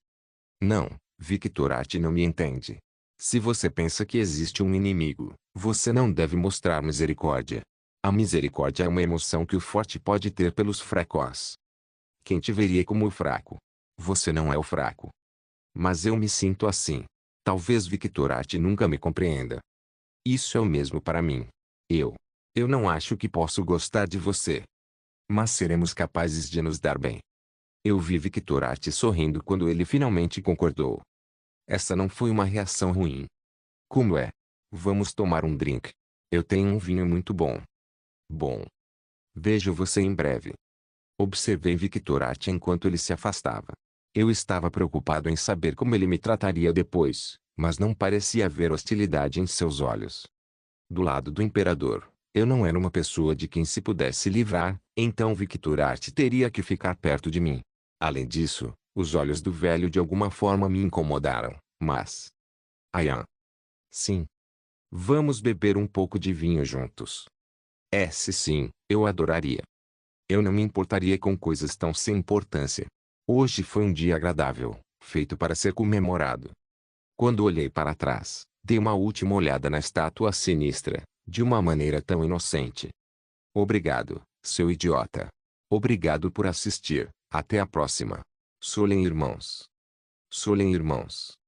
Não, Victor Art não me entende. Se você pensa que existe um inimigo, você não deve mostrar misericórdia. A misericórdia é uma emoção que o forte pode ter pelos fracos. Quem te veria como o fraco? Você não é o fraco. Mas eu me sinto assim. Talvez Victor Art nunca me compreenda. Isso é o mesmo para mim. Eu não acho que posso gostar de você. Mas seremos capazes de nos dar bem. Eu vi Victorati sorrindo quando ele finalmente concordou. Essa não foi uma reação ruim. Como é? Vamos tomar um drink. Eu tenho um vinho muito bom. Bom. Vejo você em breve. Observei Victorati enquanto ele se afastava. Eu estava preocupado em saber como ele me trataria depois, mas não parecia haver hostilidade em seus olhos. Do lado do imperador, eu não era uma pessoa de quem se pudesse livrar, então Victorati teria que ficar perto de mim. Além disso, os olhos do velho de alguma forma me incomodaram, mas... Ayan. Sim. Vamos beber um pouco de vinho juntos. Se sim, eu adoraria. Eu não me importaria com coisas tão sem importância. Hoje foi um dia agradável, feito para ser comemorado. Quando olhei para trás, dei uma última olhada na estátua sinistra, de uma maneira tão inocente. Obrigado, seu idiota. Obrigado por assistir. Até a próxima. Solen irmãos. Solen irmãos.